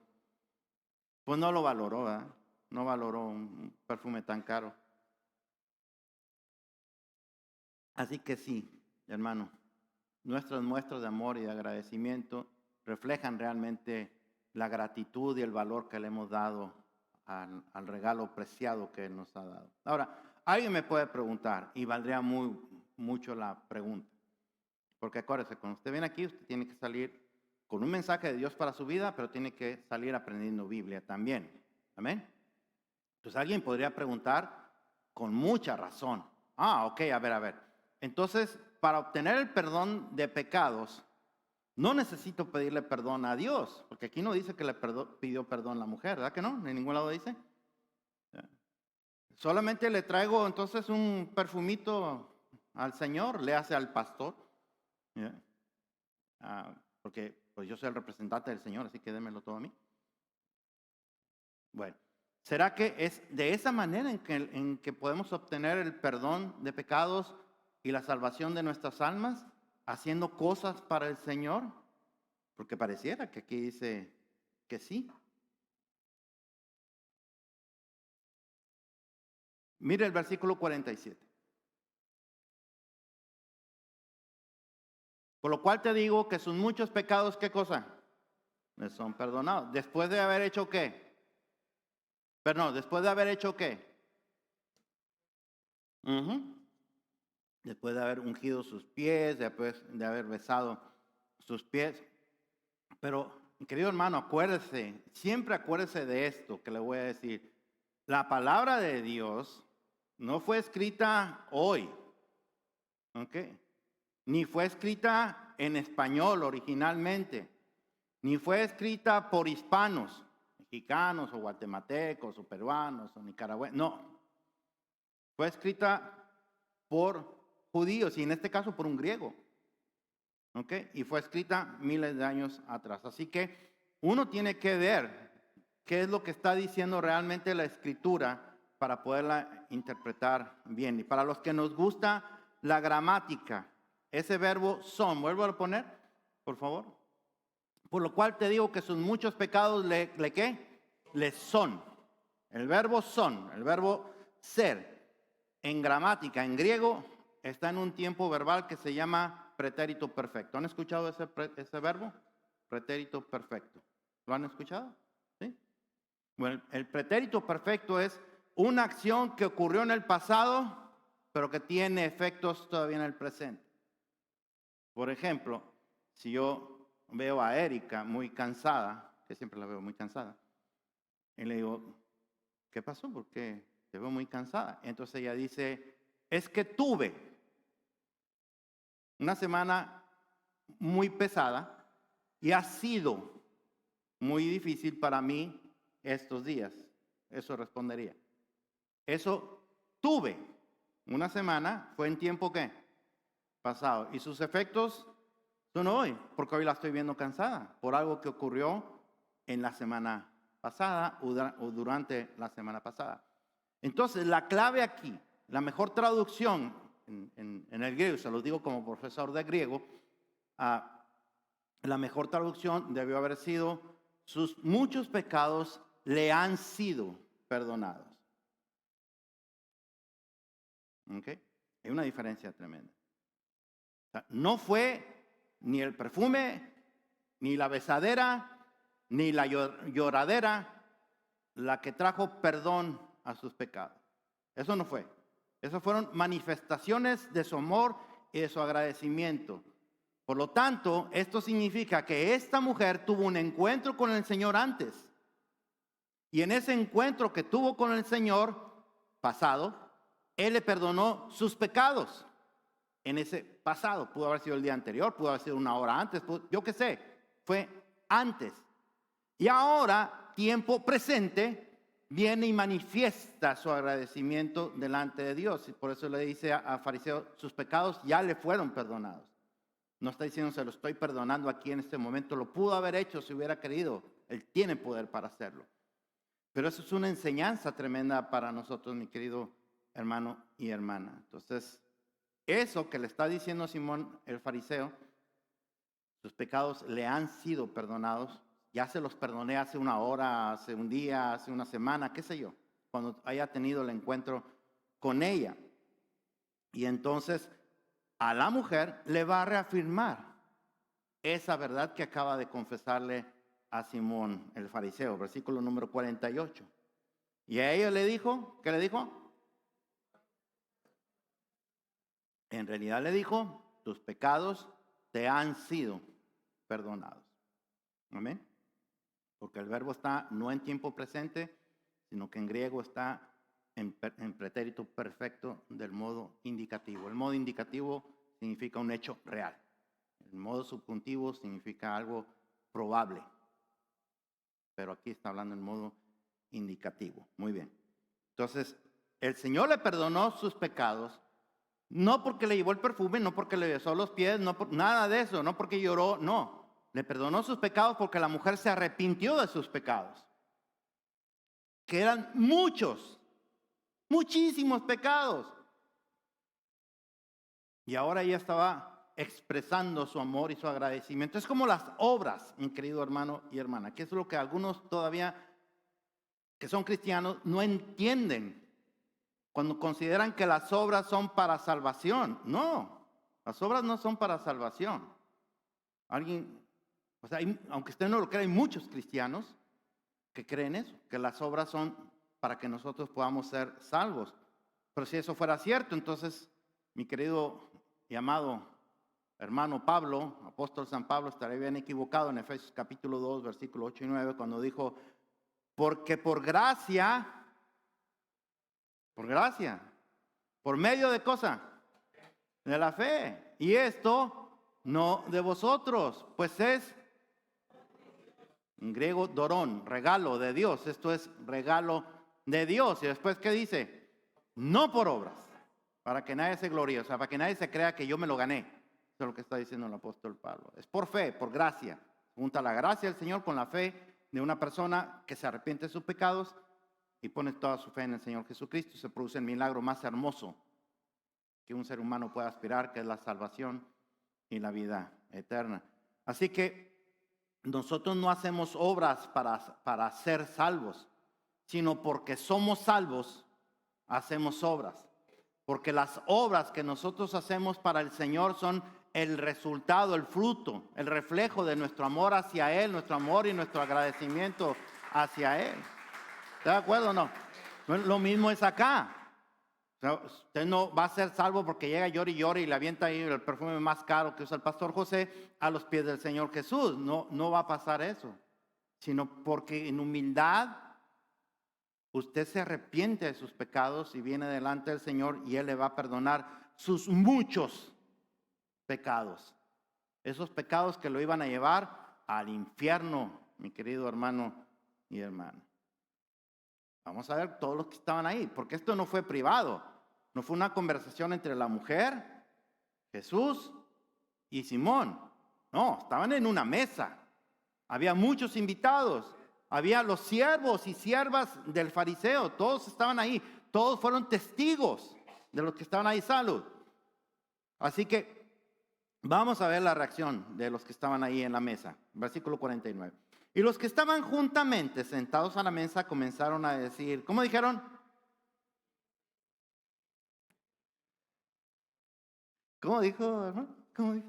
Pues no lo valoró, ¿verdad? No valoró un perfume tan caro. Así que sí, hermano, nuestras muestras de amor y de agradecimiento reflejan realmente la gratitud y el valor que le hemos dado al regalo preciado que Él nos ha dado. Ahora, alguien me puede preguntar, y valdría mucho la pregunta, porque acuérdese, cuando usted viene aquí, usted tiene que salir con un mensaje de Dios para su vida, pero tiene que salir aprendiendo Biblia también. ¿Amén? Entonces alguien podría preguntar con mucha razón. Ok, a ver. Entonces, para obtener el perdón de pecados, no necesito pedirle perdón a Dios, porque aquí no dice que le pidió perdón la mujer, ¿verdad que no? En ningún lado dice. Solamente le traigo entonces un perfumito al Señor, le hace al pastor. Porque pues yo soy el representante del Señor, así que démelo todo a mí. Bueno, ¿será que es de esa manera en que podemos obtener el perdón de pecados y la salvación de nuestras almas? Haciendo cosas para el Señor. Porque pareciera que aquí dice que sí. Mire el versículo 47. Por lo cual te digo que son muchos pecados, ¿qué cosa? Les son perdonados. Después de haber hecho ¿qué? Perdón, después de haber hecho ¿qué? Después de haber ungido sus pies, después de haber besado sus pies. Pero, querido hermano, acuérdese, siempre acuérdese de esto que le voy a decir. La palabra de Dios no fue escrita hoy, ¿ok? Ni fue escrita en español originalmente, ni fue escrita por hispanos, mexicanos o guatemaltecos o peruanos o nicaragüenses, no. Fue escrita por judíos y en este caso por un griego. ¿Ok? Y fue escrita miles de años atrás. Así que uno tiene que ver qué es lo que está diciendo realmente la escritura para poderla interpretar bien. Y para los que nos gusta la gramática, ese verbo son, vuelvo a poner, por favor. Por lo cual te digo que sus muchos pecados ¿qué? Les son. El verbo son, el verbo ser, en gramática, en griego, está en un tiempo verbal que se llama pretérito perfecto. ¿Han escuchado ese verbo? Pretérito perfecto. ¿Lo han escuchado? ¿Sí? Bueno, el pretérito perfecto es una acción que ocurrió en el pasado, pero que tiene efectos todavía en el presente. Por ejemplo, si yo veo a Erika muy cansada, que siempre la veo muy cansada, y le digo, ¿qué pasó? ¿Por qué te veo muy cansada? Entonces ella dice, es que tuve una semana muy pesada y ha sido muy difícil para mí estos días. Eso respondería. Eso tuve una semana, fue en tiempo ¿qué? Pasado. Y sus efectos son hoy, porque hoy la estoy viendo cansada por algo que ocurrió en la semana pasada o durante la semana pasada. Entonces, la clave aquí, la mejor traducción en el griego, se lo digo como profesor de griego, la mejor traducción debió haber sido, sus muchos pecados le han sido perdonados. ¿Ok? Hay una diferencia tremenda. O sea, no fue ni el perfume, ni la besadera, ni la lloradera la que trajo perdón a sus pecados. Eso no fue. Esas fueron manifestaciones de su amor y de su agradecimiento. Por lo tanto, esto significa que esta mujer tuvo un encuentro con el Señor antes. Y en ese encuentro que tuvo con el Señor pasado, Él le perdonó sus pecados. En ese pasado, pudo haber sido el día anterior, pudo haber sido una hora antes, yo qué sé, fue antes. Y ahora, tiempo presente, viene y manifiesta su agradecimiento delante de Dios. Y por eso le dice a fariseo, sus pecados ya le fueron perdonados. No está diciendo, se lo estoy perdonando aquí en este momento. Lo pudo haber hecho si hubiera querido. Él tiene poder para hacerlo. Pero eso es una enseñanza tremenda para nosotros, mi querido hermano y hermana. Entonces, eso que le está diciendo Simón el fariseo, sus pecados le han sido perdonados. Ya se los perdoné hace una hora, hace un día, hace una semana, qué sé yo, cuando haya tenido el encuentro con ella. Y entonces a la mujer le va a reafirmar esa verdad que acaba de confesarle a Simón el fariseo, versículo número 48. Y a ella le dijo, ¿qué le dijo? En realidad le dijo, tus pecados te han sido perdonados. Amén. Porque el verbo está no en tiempo presente, sino que en griego está en pretérito perfecto del modo indicativo. El modo indicativo significa un hecho real. El modo subjuntivo significa algo probable. Pero aquí está hablando en modo indicativo. Muy bien. Entonces, el Señor le perdonó sus pecados, no porque le llevó el perfume, no porque le besó los pies, no por nada de eso, no porque lloró, no. Le perdonó sus pecados porque la mujer se arrepintió de sus pecados. Que eran muchos, muchísimos pecados. Y ahora ella estaba expresando su amor y su agradecimiento. Es como las obras, mi querido hermano y hermana, que es lo que algunos todavía que son cristianos no entienden cuando consideran que las obras son para salvación. No, las obras no son para salvación. Aunque usted no lo crea, hay muchos cristianos que creen eso, que las obras son para que nosotros podamos ser salvos. Pero si eso fuera cierto, entonces mi querido y amado hermano Pablo, apóstol San Pablo, estaría bien equivocado en Efesios capítulo 2, versículo 8 y 9, cuando dijo, porque por gracia, por medio de cosa, de la fe, y esto no de vosotros, pues es en griego dorón, regalo de Dios. Esto es regalo de Dios. Y después, ¿qué dice? No por obras, para que nadie se gloríe, o sea, para que nadie se crea que yo me lo gané. Eso es lo que está diciendo el apóstol Pablo. Es por fe, por gracia. Junta la gracia del Señor con la fe de una persona que se arrepiente de sus pecados y pone toda su fe en el Señor Jesucristo. Se produce el milagro más hermoso que un ser humano puede aspirar, que es la salvación y la vida eterna. Así que nosotros no hacemos obras para ser salvos, sino porque somos salvos, hacemos obras. Porque las obras que nosotros hacemos para el Señor son el resultado, el fruto, el reflejo de nuestro amor hacia Él, nuestro amor y nuestro agradecimiento hacia Él. ¿Está de acuerdo o no? Lo mismo es acá. O sea, usted no va a ser salvo porque llega llora y le avienta ahí el perfume más caro que usa el pastor José a los pies del Señor Jesús. No va a pasar eso. Sino porque en humildad usted se arrepiente de sus pecados y viene delante del Señor y Él le va a perdonar sus muchos pecados. Esos pecados que lo iban a llevar al infierno, mi querido hermano y hermana. Vamos a ver todos los que estaban ahí, porque esto no fue privado, no fue una conversación entre la mujer, Jesús y Simón. No, estaban en una mesa. Había muchos invitados, había los siervos y siervas del fariseo, todos estaban ahí, todos fueron testigos de los que estaban ahí. Salud. Así que vamos a ver la reacción de los que estaban ahí en la mesa. Versículo 49. Y los que estaban juntamente sentados a la mesa comenzaron a decir, ¿cómo dijeron? ¿Cómo dijo, hermano? ¿Cómo dijo?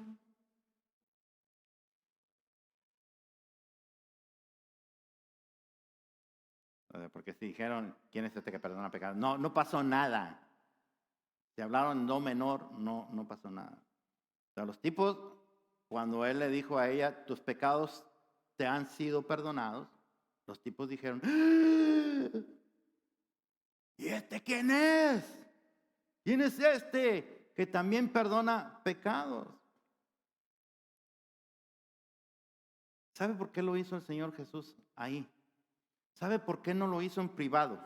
Porque si dijeron, ¿quién es este que perdona pecados? No pasó nada. Si hablaron en do menor, no pasó nada. O sea, los tipos, cuando él le dijo a ella, tus pecados te han sido perdonados, los tipos dijeron, ¡ah! ¿Y este quién es? ¿Quién es este que también perdona pecados? ¿Sabe por qué lo hizo el Señor Jesús ahí? ¿Sabe por qué no lo hizo en privado?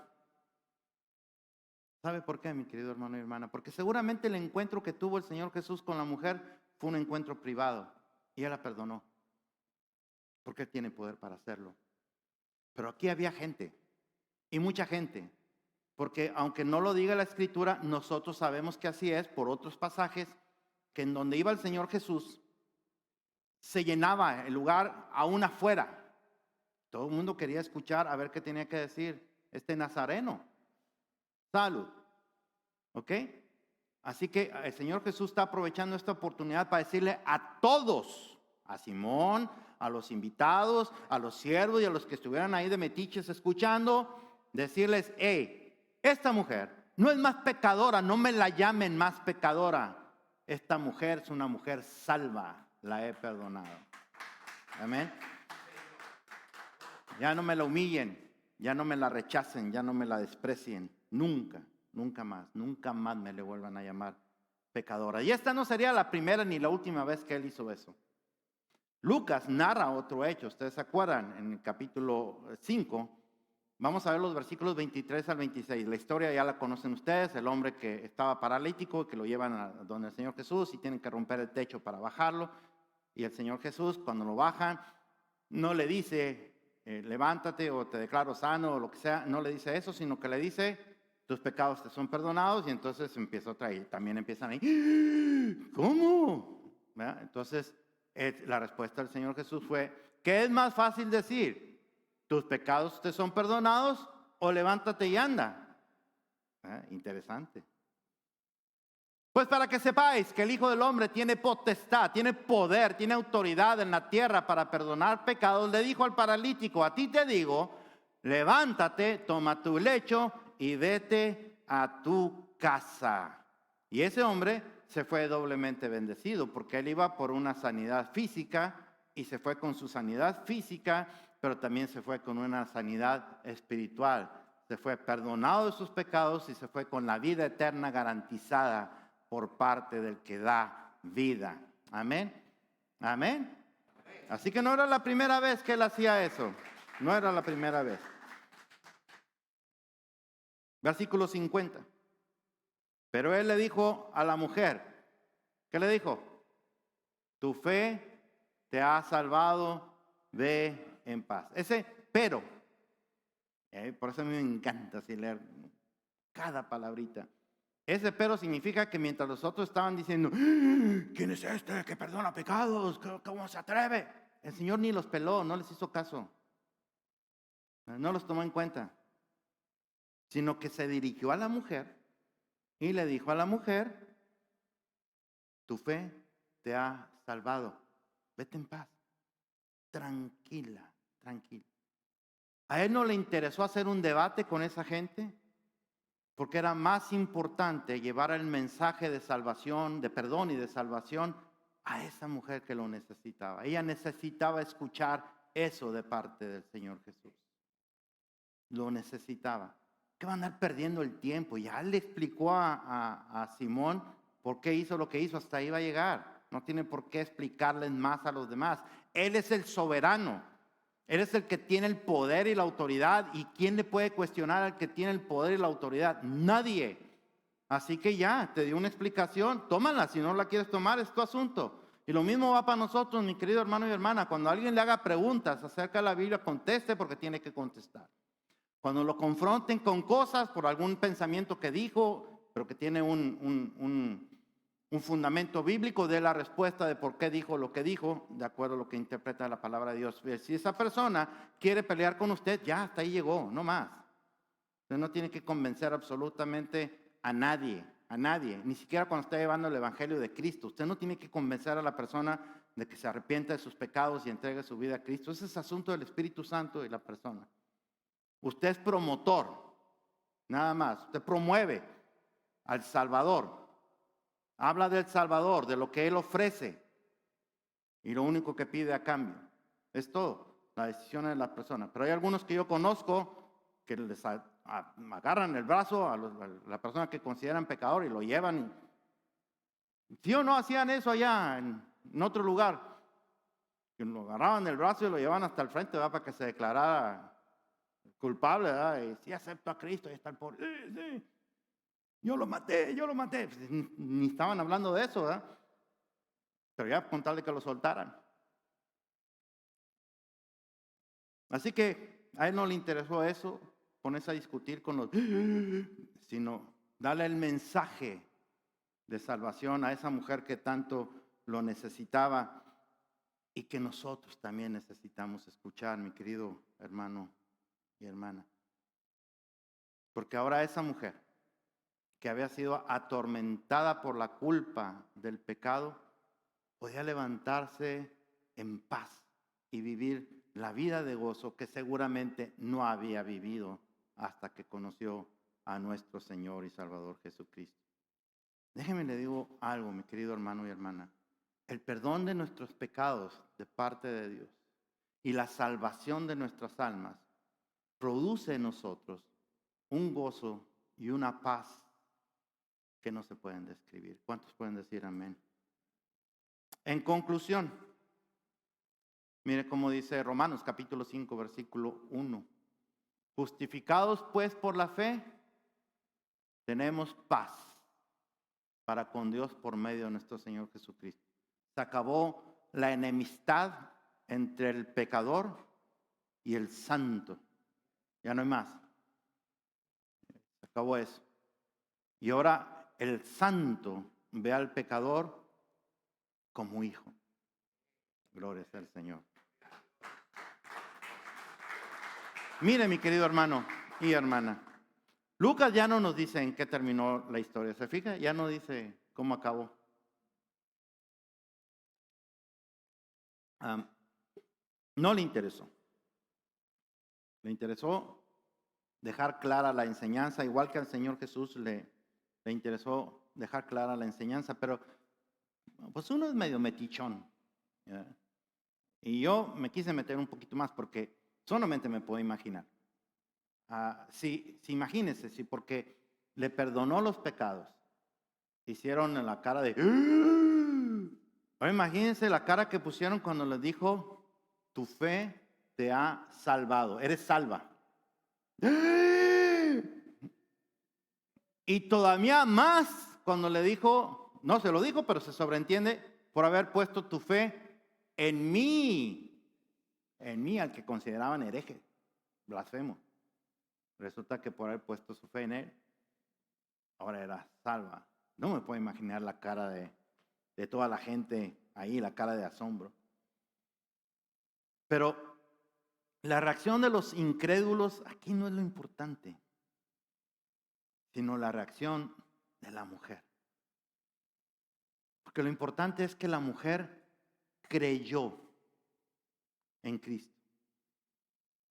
¿Sabe por qué, mi querido hermano y hermana? Porque seguramente el encuentro que tuvo el Señor Jesús con la mujer fue un encuentro privado y Él la perdonó. Porque Él tiene poder para hacerlo. Pero aquí había gente, y mucha gente, Porque aunque no lo diga la Escritura, nosotros sabemos que así es por otros pasajes, que en donde iba el Señor Jesús, se llenaba el lugar aún afuera. Todo el mundo quería escuchar a ver qué tenía que decir este nazareno. Salud. ¿Ok? Así que el Señor Jesús está aprovechando esta oportunidad para decirle a todos, a Simón, a los invitados, a los siervos y a los que estuvieran ahí de metiches escuchando, decirles, hey, esta mujer no es más pecadora, no me la llamen más pecadora. Esta mujer es una mujer salva, la he perdonado. Amén. Ya no me la humillen, ya no me la rechacen, ya no me la desprecien. Nunca más me le vuelvan a llamar pecadora. Y esta no sería la primera ni la última vez que él hizo eso. Lucas narra otro hecho, ustedes se acuerdan, en el capítulo 5, vamos a ver los versículos 23 al 26. La historia ya la conocen ustedes, el hombre que estaba paralítico, que lo llevan a donde el Señor Jesús y tienen que romper el techo para bajarlo. Y el Señor Jesús, cuando lo bajan, no le dice, levántate o te declaro sano o lo que sea, no le dice eso, sino que le dice, tus pecados te son perdonados. Y entonces empieza otra y también empiezan ahí, ¿cómo? ¿Verdad? Entonces la respuesta del Señor Jesús fue, ¿qué es más fácil decir? ¿Tus pecados te son perdonados o levántate y anda? Interesante. Pues para que sepáis que el Hijo del Hombre tiene potestad, tiene poder, tiene autoridad en la tierra para perdonar pecados, le dijo al paralítico, a ti te digo, levántate, toma tu lecho y vete a tu casa. Y ese hombre se fue doblemente bendecido porque él iba por una sanidad física y se fue con su sanidad física, pero también se fue con una sanidad espiritual. Se fue perdonado de sus pecados y se fue con la vida eterna garantizada por parte del que da vida. Amén. Amén. Así que no era la primera vez que él hacía eso. No era la primera vez. Versículo 50. Pero él le dijo a la mujer, ¿qué le dijo? Tu fe te ha salvado, ve en paz. Ese pero, por eso a mí me encanta así leer cada palabrita. Ese pero significa que mientras los otros estaban diciendo, ¿quién es este que perdona pecados? ¿Cómo se atreve? El Señor ni los peló, no les hizo caso. No los tomó en cuenta. Sino que se dirigió a la mujer y le dijo a la mujer, tu fe te ha salvado. Vete en paz. Tranquila, tranquila. A él no le interesó hacer un debate con esa gente, porque era más importante llevar el mensaje de salvación, de perdón y de salvación a esa mujer que lo necesitaba. Ella necesitaba escuchar eso de parte del Señor Jesús. Lo necesitaba. ¿Qué va a andar perdiendo el tiempo? Ya le explicó a Simón por qué hizo lo que hizo, hasta ahí va a llegar. No tiene por qué explicarles más a los demás. Él es el soberano. Él es el que tiene el poder y la autoridad. ¿Y quién le puede cuestionar al que tiene el poder y la autoridad? Nadie. Así que ya, te dio una explicación, tómala. Si no la quieres tomar, es tu asunto. Y lo mismo va para nosotros, mi querido hermano y hermana. Cuando alguien le haga preguntas acerca de la Biblia, conteste porque tiene que contestar. Cuando lo confronten con cosas por algún pensamiento que dijo, pero que tiene un fundamento bíblico, dé la respuesta de por qué dijo lo que dijo, de acuerdo a lo que interpreta la palabra de Dios. Si esa persona quiere pelear con usted, ya hasta ahí llegó, no más. Usted no tiene que convencer absolutamente a nadie, ni siquiera cuando está llevando el Evangelio de Cristo. Usted no tiene que convencer a la persona de que se arrepienta de sus pecados y entregue su vida a Cristo. Ese es asunto del Espíritu Santo y la persona. Usted es promotor, nada más. Usted promueve al Salvador. Habla del Salvador, de lo que Él ofrece. Y lo único que pide a cambio. Es todo. La decisión es de la persona. Pero hay algunos que yo conozco que les agarran el brazo a la persona que consideran pecador y lo llevan. ¿Sí o no hacían eso allá en otro lugar? Que lo agarraban el brazo y lo llevaban hasta el frente, ¿verdad? Para que se declarara culpable, ¿verdad? Y sí acepto a Cristo, y está el pobre. Sí. Yo lo maté. Pues, ni estaban hablando de eso, ¿verdad? Pero ya con tal de que lo soltaran. Así que a él no le interesó eso, pones a discutir con los, sino dale el mensaje de salvación a esa mujer que tanto lo necesitaba y que nosotros también necesitamos escuchar, mi querido hermano y hermana. Porque ahora esa mujer que había sido atormentada por la culpa del pecado, podía levantarse en paz y vivir la vida de gozo que seguramente no había vivido hasta que conoció a nuestro Señor y Salvador Jesucristo. Déjeme le digo algo, mi querido hermano y hermana. El perdón de nuestros pecados de parte de Dios y la salvación de nuestras almas produce en nosotros un gozo y una paz que no se pueden describir. ¿Cuántos pueden decir amén? En conclusión, mire cómo dice Romanos capítulo 5, versículo 1. Justificados pues por la fe, tenemos paz para con Dios por medio de nuestro Señor Jesucristo. Se acabó la enemistad entre el pecador y el santo. Ya no hay más. Se acabó eso. Y ahora el santo ve al pecador como hijo. Gloria sea al Señor. Mire, mi querido hermano y hermana, Lucas ya no nos dice en qué terminó la historia. ¿Se fija? Ya no dice cómo acabó. No le interesó. Le interesó dejar clara la enseñanza, igual que al Señor Jesús le interesó dejar clara la enseñanza, pero pues uno es medio metichón, ¿verdad? Y yo me quise meter un poquito más porque solamente me puedo imaginar. Si imagínense, si porque le perdonó los pecados, hicieron la cara de... Ahora imagínense la cara que pusieron cuando les dijo, tu fe te ha salvado, eres salva. Y todavía más cuando le dijo, no se lo dijo, pero se sobreentiende, por haber puesto tu fe en mí, al que consideraban hereje, blasfemo. Resulta que por haber puesto su fe en él, ahora era salva. No me puedo imaginar la cara de toda la gente ahí, la cara de asombro. Pero la reacción de los incrédulos aquí no es lo importante, sino la reacción de la mujer. Porque lo importante es que la mujer creyó en Cristo.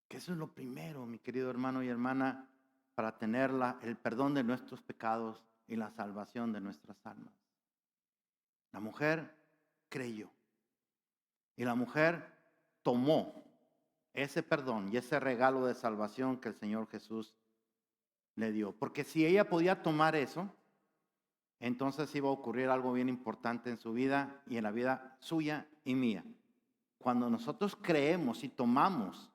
Que eso es lo primero, mi querido hermano y hermana, para tener el perdón de nuestros pecados y la salvación de nuestras almas. La mujer creyó. Y la mujer tomó ese perdón y ese regalo de salvación que el Señor Jesús le dio. Porque si ella podía tomar eso, entonces iba a ocurrir algo bien importante en su vida y en la vida suya y mía. Cuando nosotros creemos y tomamos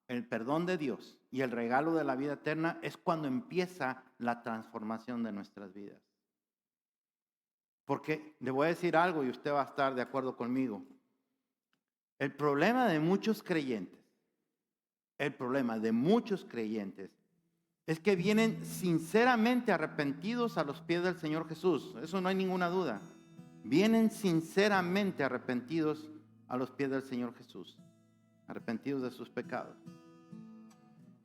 el perdón de Dios y el regalo de la vida eterna, es cuando empieza la transformación de nuestras vidas. Porque le voy a decir algo y usted va a estar de acuerdo conmigo. El problema de muchos creyentes es que vienen sinceramente arrepentidos a los pies del Señor Jesús. Eso no hay ninguna duda. Vienen sinceramente arrepentidos a los pies del Señor Jesús, arrepentidos de sus pecados.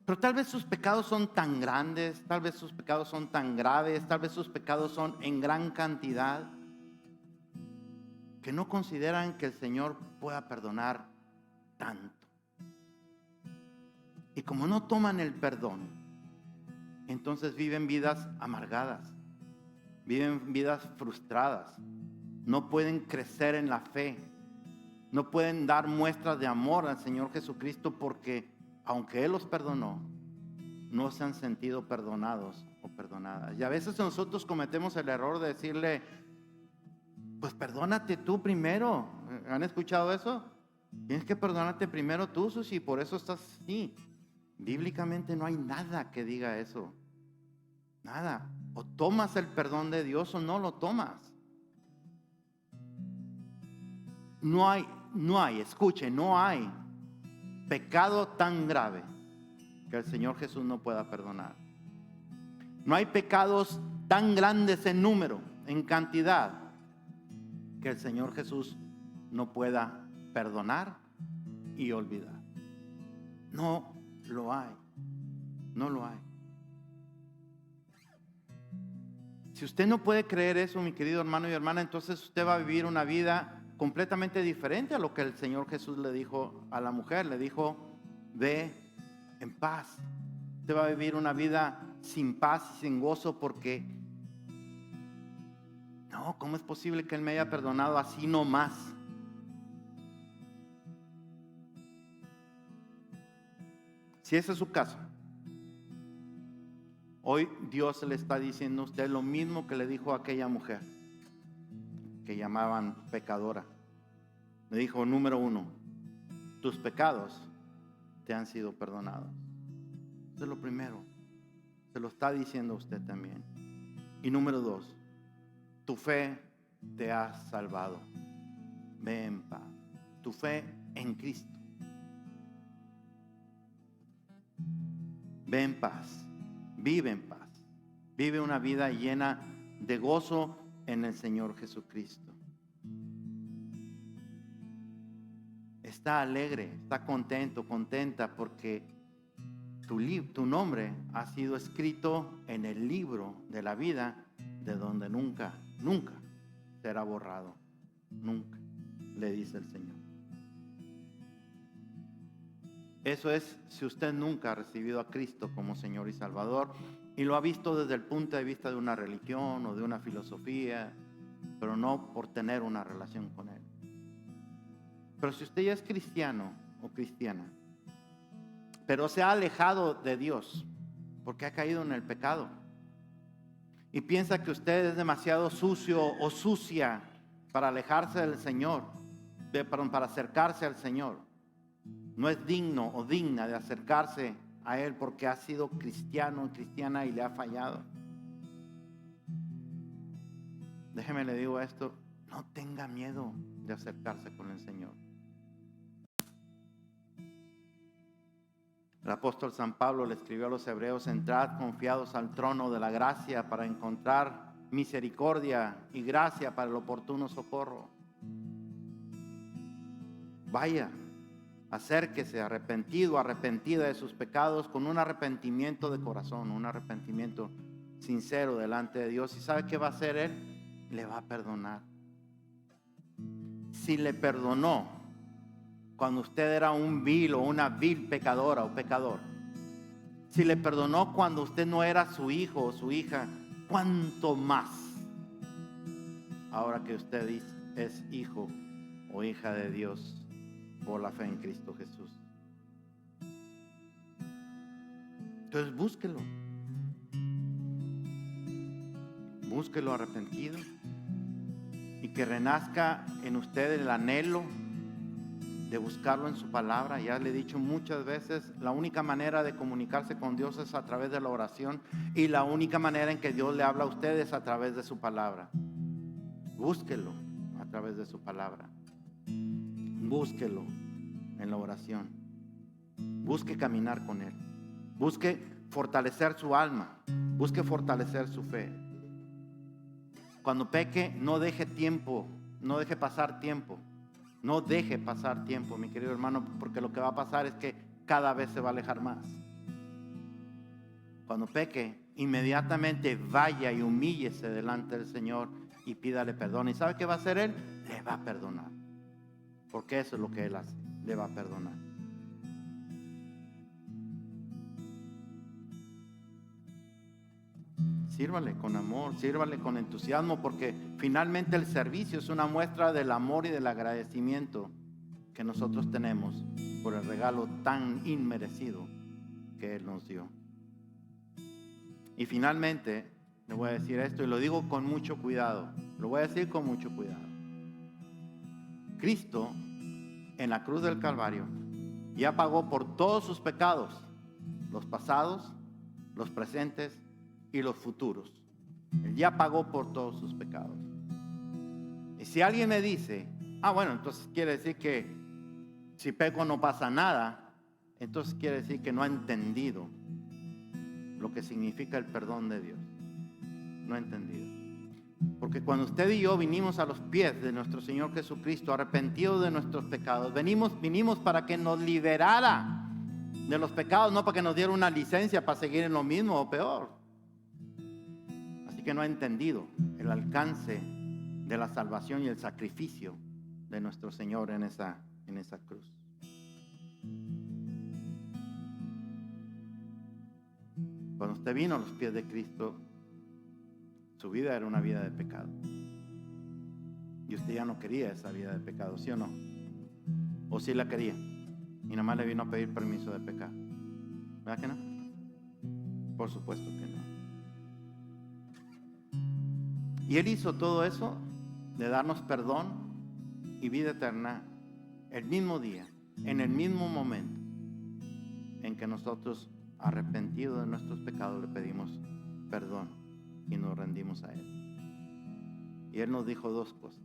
Pero tal vez sus pecados son tan grandes, tal vez sus pecados son tan graves, tal vez sus pecados son en gran cantidad, que no consideran que el Señor pueda perdonar tanto. Y como no toman el perdón, entonces viven vidas amargadas, viven vidas frustradas, no pueden crecer en la fe, no pueden dar muestras de amor al Señor Jesucristo porque aunque Él los perdonó, no se han sentido perdonados o perdonadas. Y a veces nosotros cometemos el error de decirle, pues perdónate tú primero. ¿Han escuchado eso? Tienes que perdonarte primero tú, Susi, por eso estás así. Bíblicamente no hay nada que diga eso. Nada. O tomas el perdón de Dios o no lo tomas. No hay pecado tan grave que el Señor Jesús no pueda perdonar. No hay pecados tan grandes en número, en cantidad, que el Señor Jesús no pueda perdonar y olvidar. No lo hay. No lo hay. Si usted no puede creer eso, mi querido hermano y hermana, entonces usted va a vivir una vida completamente diferente a lo que el Señor Jesús le dijo a la mujer. Le dijo, ve en paz. Usted va a vivir una vida sin paz y sin gozo porque, no, ¿cómo es posible que Él me haya perdonado así nomás? Si ese es su caso, hoy Dios le está diciendo a usted lo mismo que le dijo a aquella mujer que llamaban pecadora. Le dijo, número 1, tus pecados te han sido perdonados. Eso es lo primero. Se lo está diciendo a usted también. Y número 2, tu fe te ha salvado. Ve en paz. Tu fe en Cristo. Ve en paz. Vive en paz. Vive una vida llena de gozo en el Señor Jesucristo. Está alegre, está contento, contenta porque tu nombre ha sido escrito en el libro de la vida, de donde nunca será borrado. Nunca, le dice el Señor. Eso es si usted nunca ha recibido a Cristo como Señor y Salvador y lo ha visto desde el punto de vista de una religión o de una filosofía, pero no por tener una relación con Él. Pero si usted ya es cristiano o cristiana, pero se ha alejado de Dios porque ha caído en el pecado y piensa que usted es demasiado sucio o sucia para alejarse del Señor, para acercarse al Señor, no es digno o digna de acercarse a Él porque ha sido cristiano o cristiana y le ha fallado. Déjeme le digo esto, no tenga miedo de acercarse con el Señor. El apóstol San Pablo le escribió a los hebreos, entrad confiados al trono de la gracia para encontrar misericordia y gracia para el oportuno socorro. Vaya, acérquese arrepentido, arrepentida de sus pecados con un arrepentimiento de corazón, un arrepentimiento sincero delante de Dios. ¿Y sabe qué va a hacer Él? Le va a perdonar. Si le perdonó cuando usted era un vil o una vil pecadora o pecador, si le perdonó cuando usted no era su hijo o su hija, ¿cuánto más ahora que usted es hijo o hija de Dios por la fe en Cristo Jesús? Entonces búsquelo arrepentido y que renazca en usted el anhelo de buscarlo en su palabra. Ya le he dicho muchas veces, la única manera de comunicarse con Dios es a través de la oración y la única manera en que Dios le habla a usted es a través de su palabra. Búsquelo a través de su palabra. Búsquelo en la oración. Busque caminar con Él. Busque fortalecer su alma. Busque fortalecer su fe. Cuando peque, no deje pasar tiempo. No deje pasar tiempo, mi querido hermano, porque lo que va a pasar es que cada vez se va a alejar más. Cuando peque, inmediatamente vaya y humíllese delante del Señor y pídale perdón. ¿Y sabe qué va a hacer Él? Le va a perdonar. Porque eso es lo que Él hace, le va a perdonar. Sírvale con amor, sírvale con entusiasmo, porque finalmente el servicio es una muestra del amor y del agradecimiento que nosotros tenemos por el regalo tan inmerecido que Él nos dio. Y finalmente, le voy a decir esto y lo digo con mucho cuidado, lo voy a decir con mucho cuidado. Cristo en la cruz del Calvario ya pagó por todos sus pecados, los pasados, los presentes y los futuros. Él ya pagó por todos sus pecados. Y si alguien me dice, bueno, entonces quiere decir que si peco no pasa nada, entonces quiere decir que no ha entendido lo que significa el perdón de Dios. No ha entendido. Porque cuando usted y yo vinimos a los pies de nuestro Señor Jesucristo, arrepentidos de nuestros pecados, vinimos para que nos liberara de los pecados, no para que nos diera una licencia para seguir en lo mismo o peor. Así que no ha entendido el alcance de la salvación y el sacrificio de nuestro Señor en esa cruz. Cuando usted vino a los pies de Cristo, su vida era una vida de pecado. Y usted ya no quería esa vida de pecado, ¿sí o no? ¿O sí la quería? Y nada más le vino a pedir permiso de pecar. ¿Verdad que no? Por supuesto que no. Y Él hizo todo eso de darnos perdón y vida eterna el mismo día, en el mismo momento en que nosotros, arrepentidos de nuestros pecados, le pedimos perdón y nos rendimos a Él. Y Él nos dijo dos cosas: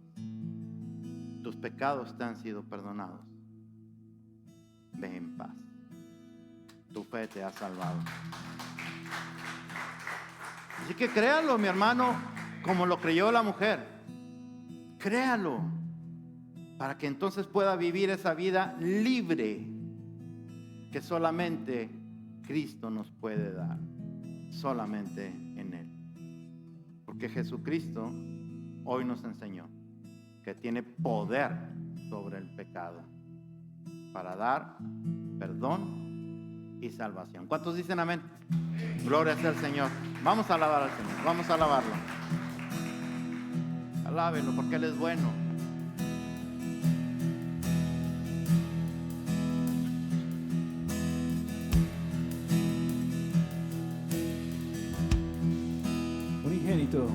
tus pecados te han sido perdonados, ve en paz, tu fe te ha salvado. Así que créalo, mi hermano, como lo creyó la mujer. Créalo, para que entonces pueda vivir esa vida libre que solamente Cristo nos puede dar, solamente en Él. Porque Jesucristo hoy nos enseñó que tiene poder sobre el pecado para dar perdón y salvación. ¿Cuántos dicen amén? Gloria sea al Señor. Vamos a alabar al Señor, vamos a alabarlo. Alábenlo porque Él es bueno. Unigénito.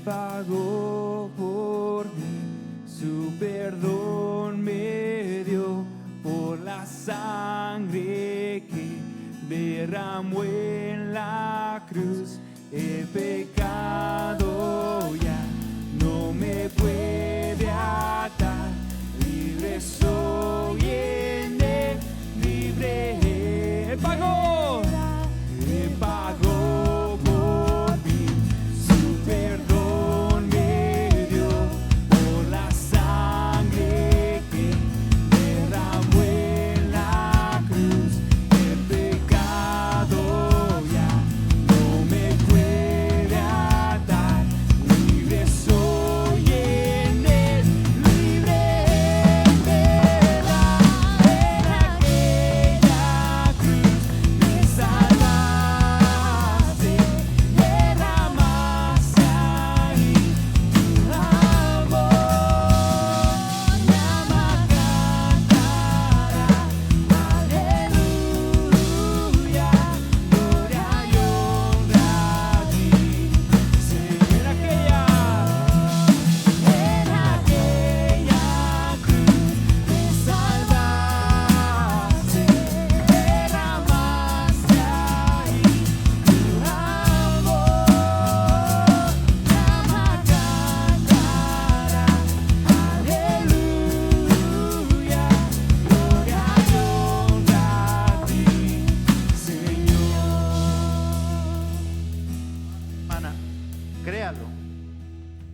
Pagó por mí, su perdón me dio por la sangre que derramó en la cruz. El pecado ya no me puede atar, libre soy en Él, libre. Él pagó, Él pagó.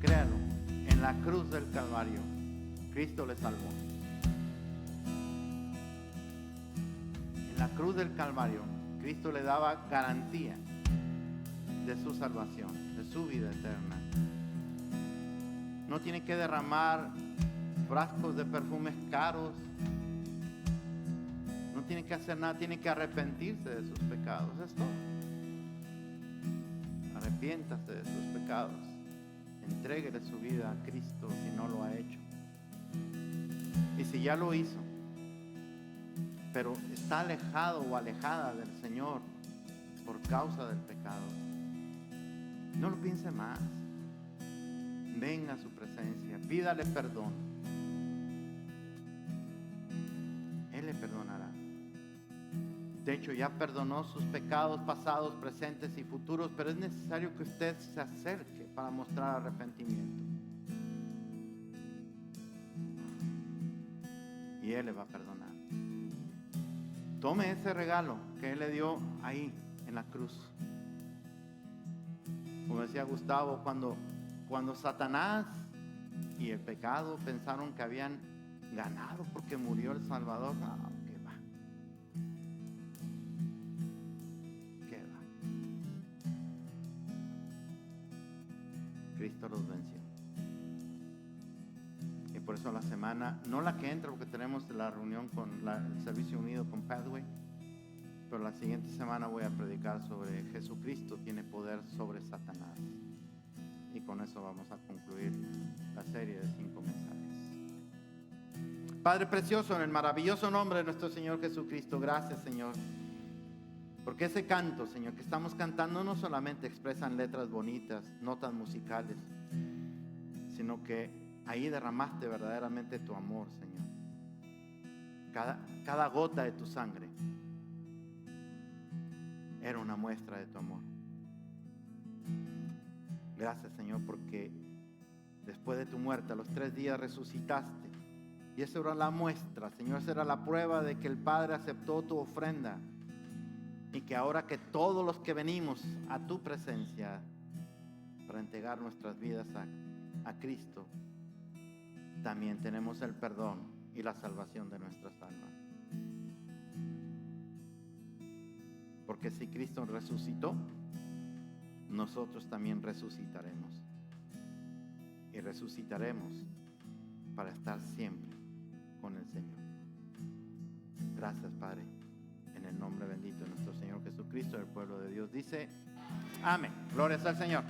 Créalo, en la cruz del Calvario, Cristo le salvó. En la cruz del Calvario, Cristo le daba garantía de su salvación, de su vida eterna. No tiene que derramar frascos de perfumes caros. No tiene que hacer nada, tiene que arrepentirse de sus pecados. Es todo. Arrepiéntase de sus pecados. Entréguele su vida a Cristo si no lo ha hecho. Y si ya lo hizo, pero está alejado o alejada del Señor por causa del pecado, no lo piense más. Venga a su presencia, pídale perdón. Él le perdonará. De hecho, ya perdonó sus pecados pasados, presentes y futuros, pero es necesario que usted se acerque para mostrar arrepentimiento. Y Él le va a perdonar. Tome ese regalo que Él le dio ahí en la cruz. Como decía Gustavo, cuando Satanás y el pecado pensaron que habían ganado porque murió el Salvador, no, ¿qué va? ¿Qué va? Cristo los venció. Y por eso la semana, no la que entra, porque tenemos la reunión con el Servicio Unido con Pathway, pero la siguiente semana voy a predicar sobre Jesucristo tiene poder sobre Satanás. Y con eso vamos a concluir la serie de 5 mensajes. Padre precioso, en el maravilloso nombre de nuestro Señor Jesucristo, gracias, Señor. Porque ese canto, Señor, que estamos cantando no solamente expresan letras bonitas, notas musicales, sino que ahí derramaste verdaderamente tu amor, Señor. Cada gota de tu sangre era una muestra de tu amor. Gracias, Señor, porque después de tu muerte, a los 3 días resucitaste. Y esa era la muestra, Señor, esa era la prueba de que el Padre aceptó tu ofrenda. Y que ahora que todos los que venimos a tu presencia para entregar nuestras vidas a Cristo, también tenemos el perdón y la salvación de nuestras almas. Porque si Cristo resucitó, nosotros también resucitaremos. Y resucitaremos para estar siempre con el Señor. Gracias, Padre. En el nombre bendito de nuestro Señor Jesucristo, el pueblo de Dios dice, amén. Gloria al Señor.